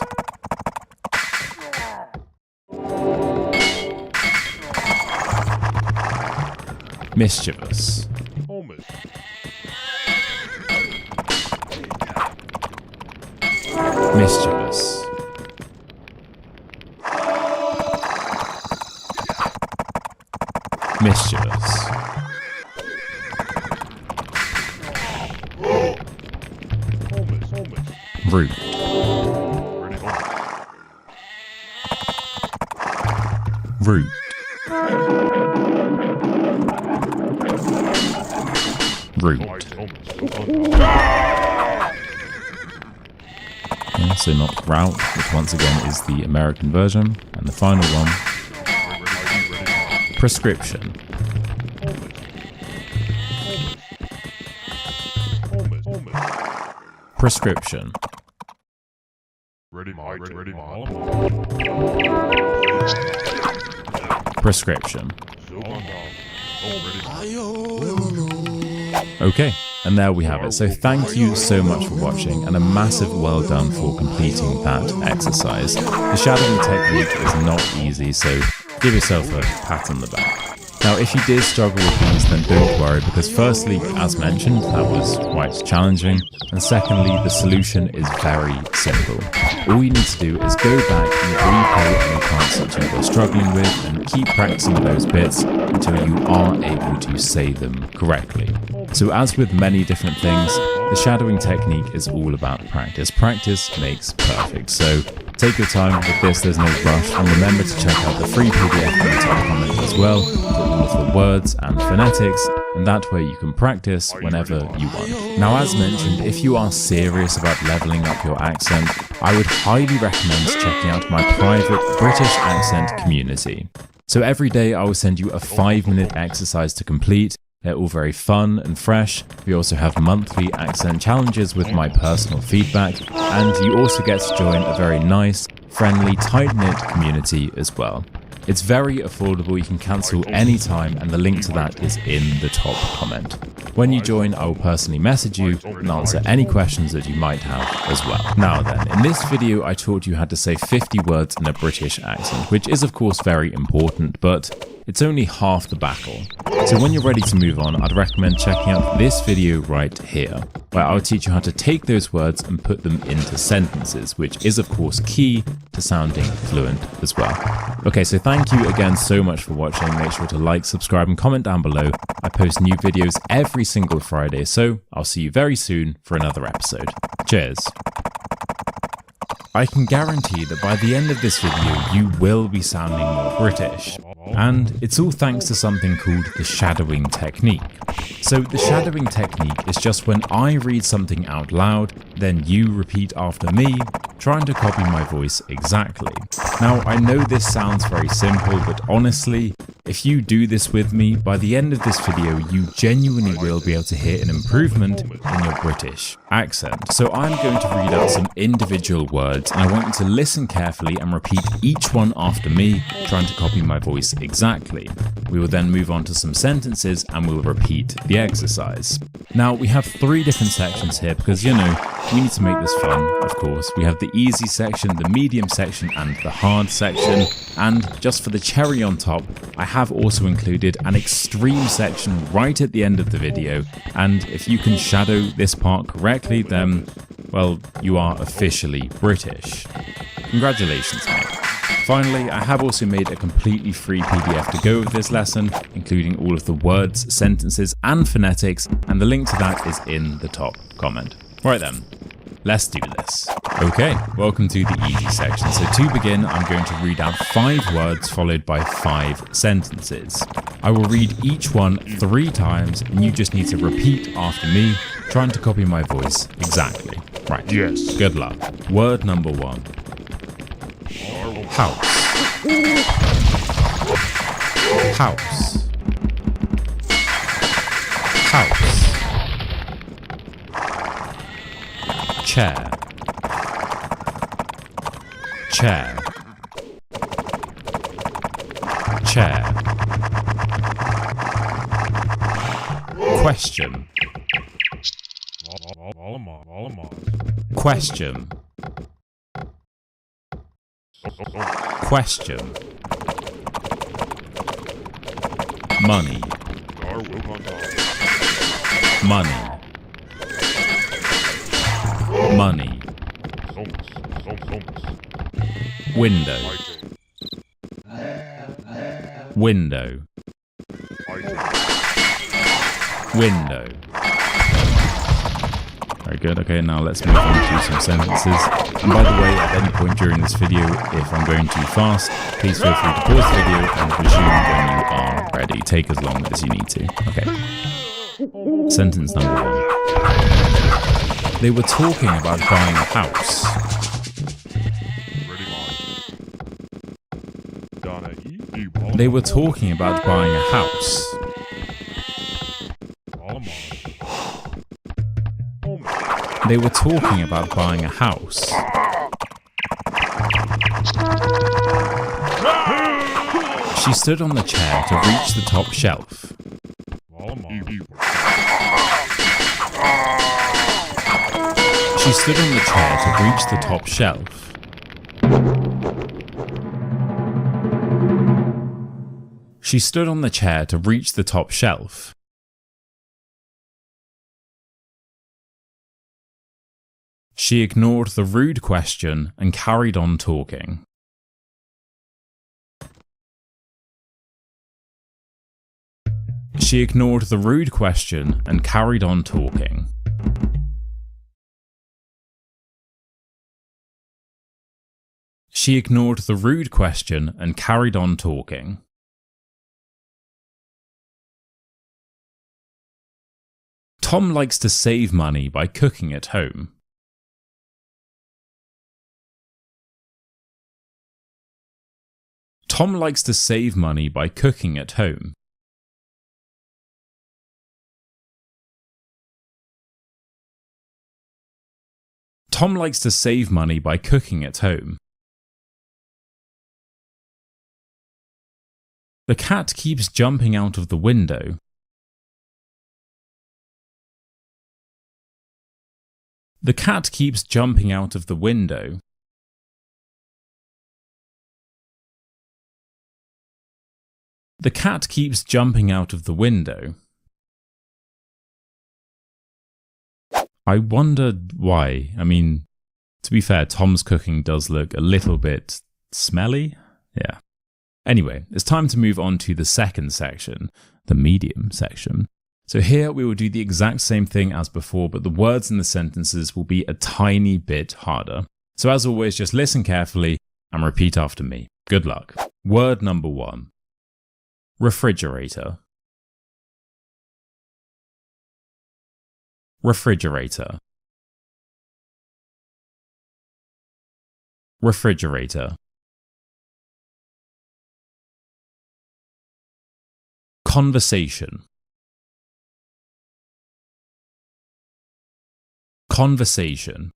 Mischievous. Mischievous. Mischievous. Rude. Rude. Rude. Okay, so not route, which once again is the American version. And the final one, prescription. Prescription. Prescription. Okay, and there we have it. So thank you so much for watching, and a massive well done for completing that exercise. The shadowing technique is not easy, so give yourself a pat on the back. Now, if you did struggle with these, then don't worry, because firstly, as mentioned, that was quite challenging, and secondly, the solution is very simple. All you need to do is go back and replay any parts that you were struggling with and keep practicing those bits until you are able to say them correctly. So as with many different things, the shadowing technique is all about practice. Practice makes perfect. So take your time with this, there's no rush, and remember to check out the free PDF in the top comment as well for all of the words and phonetics, and that way you can practice whenever you want. Now, as mentioned, if you are serious about leveling up your accent, I would highly recommend checking out my private British accent community. So every day I will send you a 5-minute exercise to complete. They're all very fun and fresh. We also have monthly accent challenges with my personal feedback, and you also get to join a very nice, friendly, tight-knit community as well. It's very affordable, you can cancel anytime, and the link to that is in the top comment. When you join, I will personally message you and answer any questions that you might have as well. Now then, in this video I taught you how to say 50 words in a British accent, which is of course very important, but it's only half the battle. So when you're ready to move on, I'd recommend checking out this video right here, where I'll teach you how to take those words and put them into sentences, which is of course key to sounding fluent as well. Okay, so thank you again so much for watching. Make sure to like, subscribe and comment down below. I post new videos every single Friday, so I'll see you very soon for another episode. Cheers! I can guarantee that by the end of this video you will be sounding more British. And it's all thanks to something called the shadowing technique. So the shadowing technique is just when I read something out loud, then you repeat after me, trying to copy my voice exactly. Now, I know this sounds very simple, but honestly, if you do this with me, by the end of this video, you genuinely will be able to hear an improvement in your British accent. So I'm going to read out some individual words, and I want you to listen carefully and repeat each one after me, trying to copy my voice exactly. We will then move on to some sentences and we'll repeat the exercise. Now, we have 3 different sections here because, you know, we need to make this fun, of course. We have the easy section, the medium section, and the hard section. And just for the cherry on top, I have also included an extreme section right at the end of the video. And if you can shadow this part correctly, then, well, you are officially British. Congratulations, mate. Finally, I have also made a completely free PDF to go with this lesson, including all of the words, sentences, and phonetics, and the link to that is in the top comment. Right then, let's do this. Okay, welcome to the easy section. So to begin, I'm going to read out 5 words followed by 5 sentences. I will read each one 3 times, and you just need to repeat after me, trying to copy my voice exactly. Right. Yes. Good luck. Word number 1. House. House. House. Chair. Chair. Chair. Question. Question. Question. Money. Money. Money. Window. Window. Window. Very good. Okay, now let's move on to some sentences. And by the way, at any point during this video, if I'm going too fast, please feel free to pause the video and resume when you are ready. Take as long as you need to. Okay. Sentence number 1. They were talking about buying a house. They were talking about buying a house. They were talking about buying a house. She stood on the chair to reach the top shelf. She stood on the chair to reach the top shelf. She stood on the chair to reach the top shelf. She ignored the rude question and carried on talking. She ignored the rude question and carried on talking. She ignored the rude question and carried on talking. Tom likes to save money by cooking at home. Tom likes to save money by cooking at home. Tom likes to save money by cooking at home. The cat keeps jumping out of the window. The cat keeps jumping out of the window. The cat keeps jumping out of the window. I wondered why. I mean, to be fair, Tom's cooking does look a little bit smelly. Yeah. Anyway, it's time to move on to the second section, the medium section. So here we will do the exact same thing as before, but the words in the sentences will be a tiny bit harder. So as always, just listen carefully and repeat after me. Good luck. Word number 1. Refrigerator. Refrigerator. Refrigerator. Conversation. Conversation.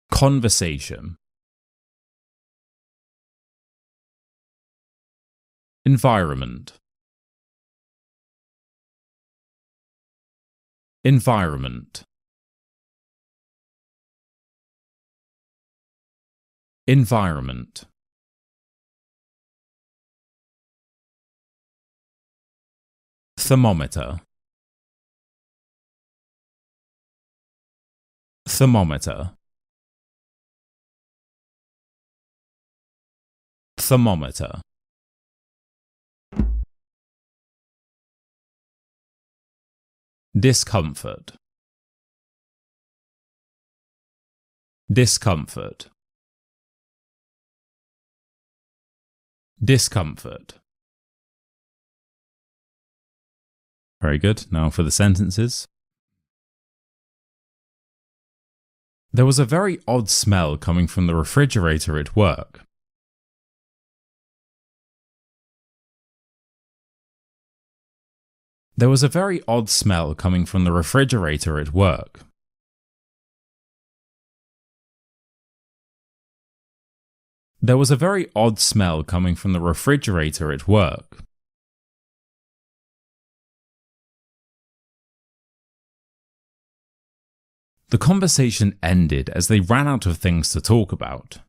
Conversation. Environment. Environment. Environment. Thermometer. Thermometer. Thermometer. Discomfort. Discomfort. Discomfort. Very good. Now for the sentences. There was a very odd smell coming from the refrigerator at work. There was a very odd smell coming from the refrigerator at work. There was a very odd smell coming from the refrigerator at work. The conversation ended as they ran out of things to talk about.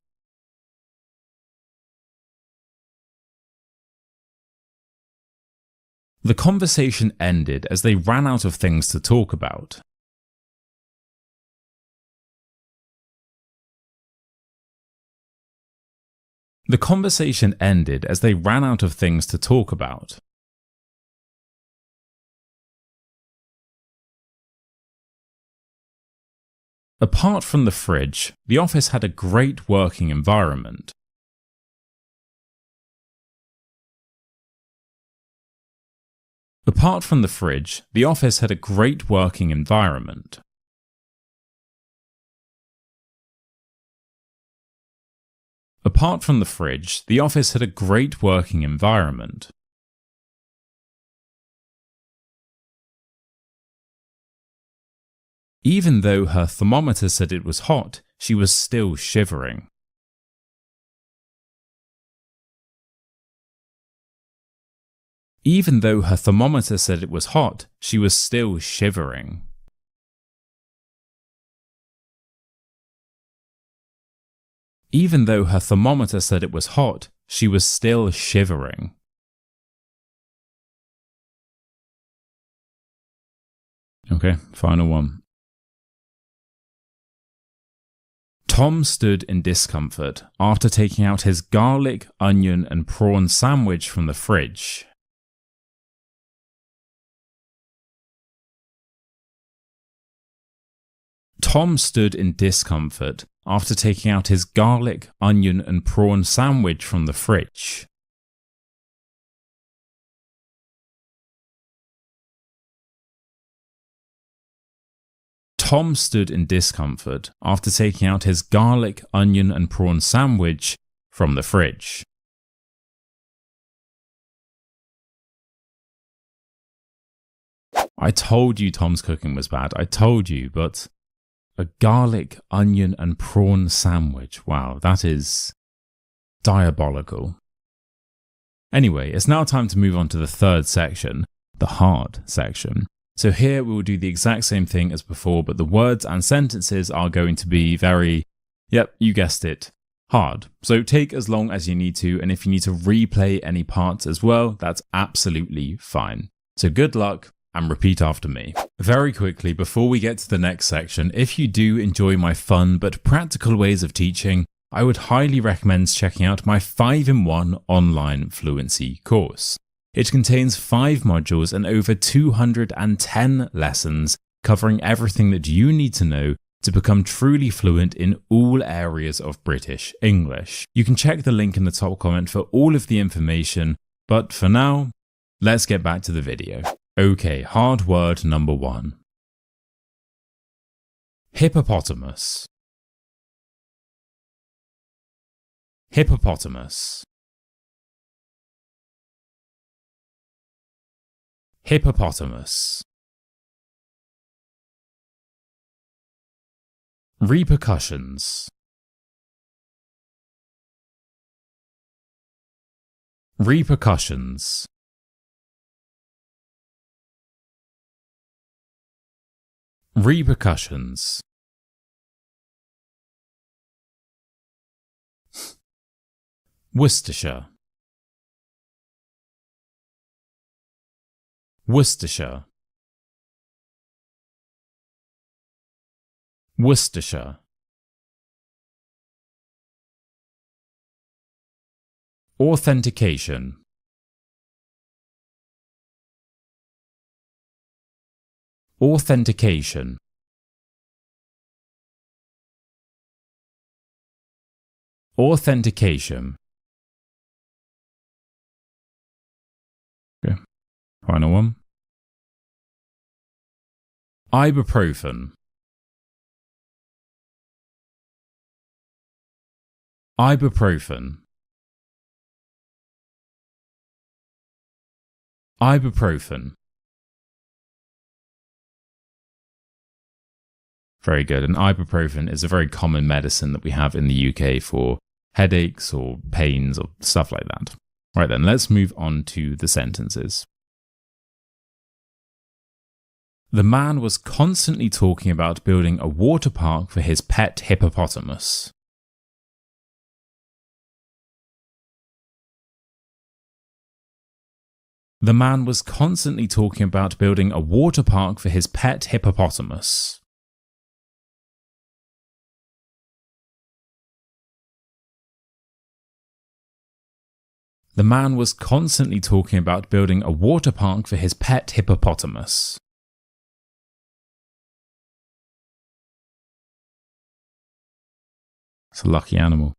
The conversation ended as they ran out of things to talk about. The conversation ended as they ran out of things to talk about. Apart from the fridge, the office had a great working environment. Apart from the fridge, the office had a great working environment. Apart from the fridge, the office had a great working environment. Even though her thermometer said it was hot, she was still shivering. Even though her thermometer said it was hot, she was still shivering. Even though her thermometer said it was hot, she was still shivering. Okay, final one. Tom stood in discomfort after taking out his garlic, onion, and prawn sandwich from the fridge. Tom stood in discomfort after taking out his garlic, onion, and prawn sandwich from the fridge. Tom stood in discomfort after taking out his garlic, onion, and prawn sandwich from the fridge. I told you Tom's cooking was bad. I told you, but a garlic, onion, and prawn sandwich. Wow, that is diabolical. Anyway, it's now time to move on to the third section, the hard section. So here we will do the exact same thing as before, but the words and sentences are going to be very, yep, you guessed it, hard. So take as long as you need to, and if you need to replay any parts as well, that's absolutely fine. So good luck, and repeat after me. Very quickly, before we get to the next section, if you do enjoy my fun but practical ways of teaching, I would highly recommend checking out my 5-in-1 online fluency course. It contains 5 modules and over 210 lessons covering everything that you need to know to become truly fluent in all areas of British English. You can check the link in the top comment for all of the information, but for now, let's get back to the video. Okay, hard word number 1. Hippopotamus. Hippopotamus. Hippopotamus. Repercussions. Repercussions. Repercussions. Worcestershire. Worcestershire. Worcestershire. Authentication. Authentication. Authentication. Okay. Final one. Ibuprofen. Ibuprofen. Ibuprofen. Very good. And ibuprofen is a very common medicine that we have in the UK for headaches or pains or stuff like that. Right then, let's move on to the sentences. The man was constantly talking about building a water park for his pet hippopotamus. The man was constantly talking about building a water park for his pet hippopotamus. The man was constantly talking about building a water park for his pet hippopotamus. It's a lucky animal.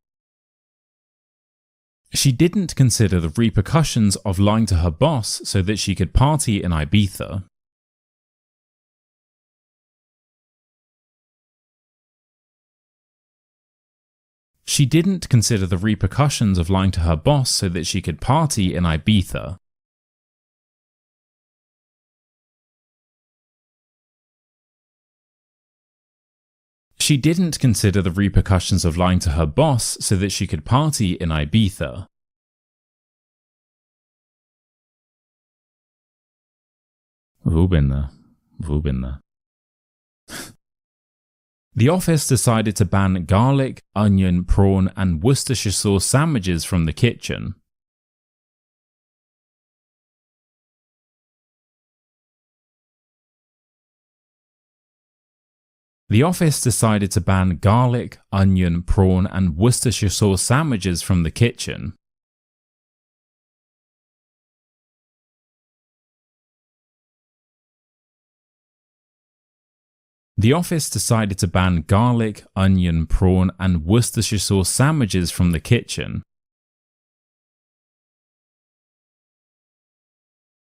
She didn't consider the repercussions of lying to her boss so that she could party in Ibiza. She didn't consider the repercussions of lying to her boss so that she could party in Ibiza. She didn't consider the repercussions of lying to her boss so that she could party in Ibiza. We've all been there. We've all been there. The office decided to ban garlic, onion, prawn, and Worcestershire sauce sandwiches from the kitchen. The office decided to ban garlic, onion, prawn, and Worcestershire sauce sandwiches from the kitchen. The office decided to ban garlic, onion, prawn, and Worcestershire sauce sandwiches from the kitchen.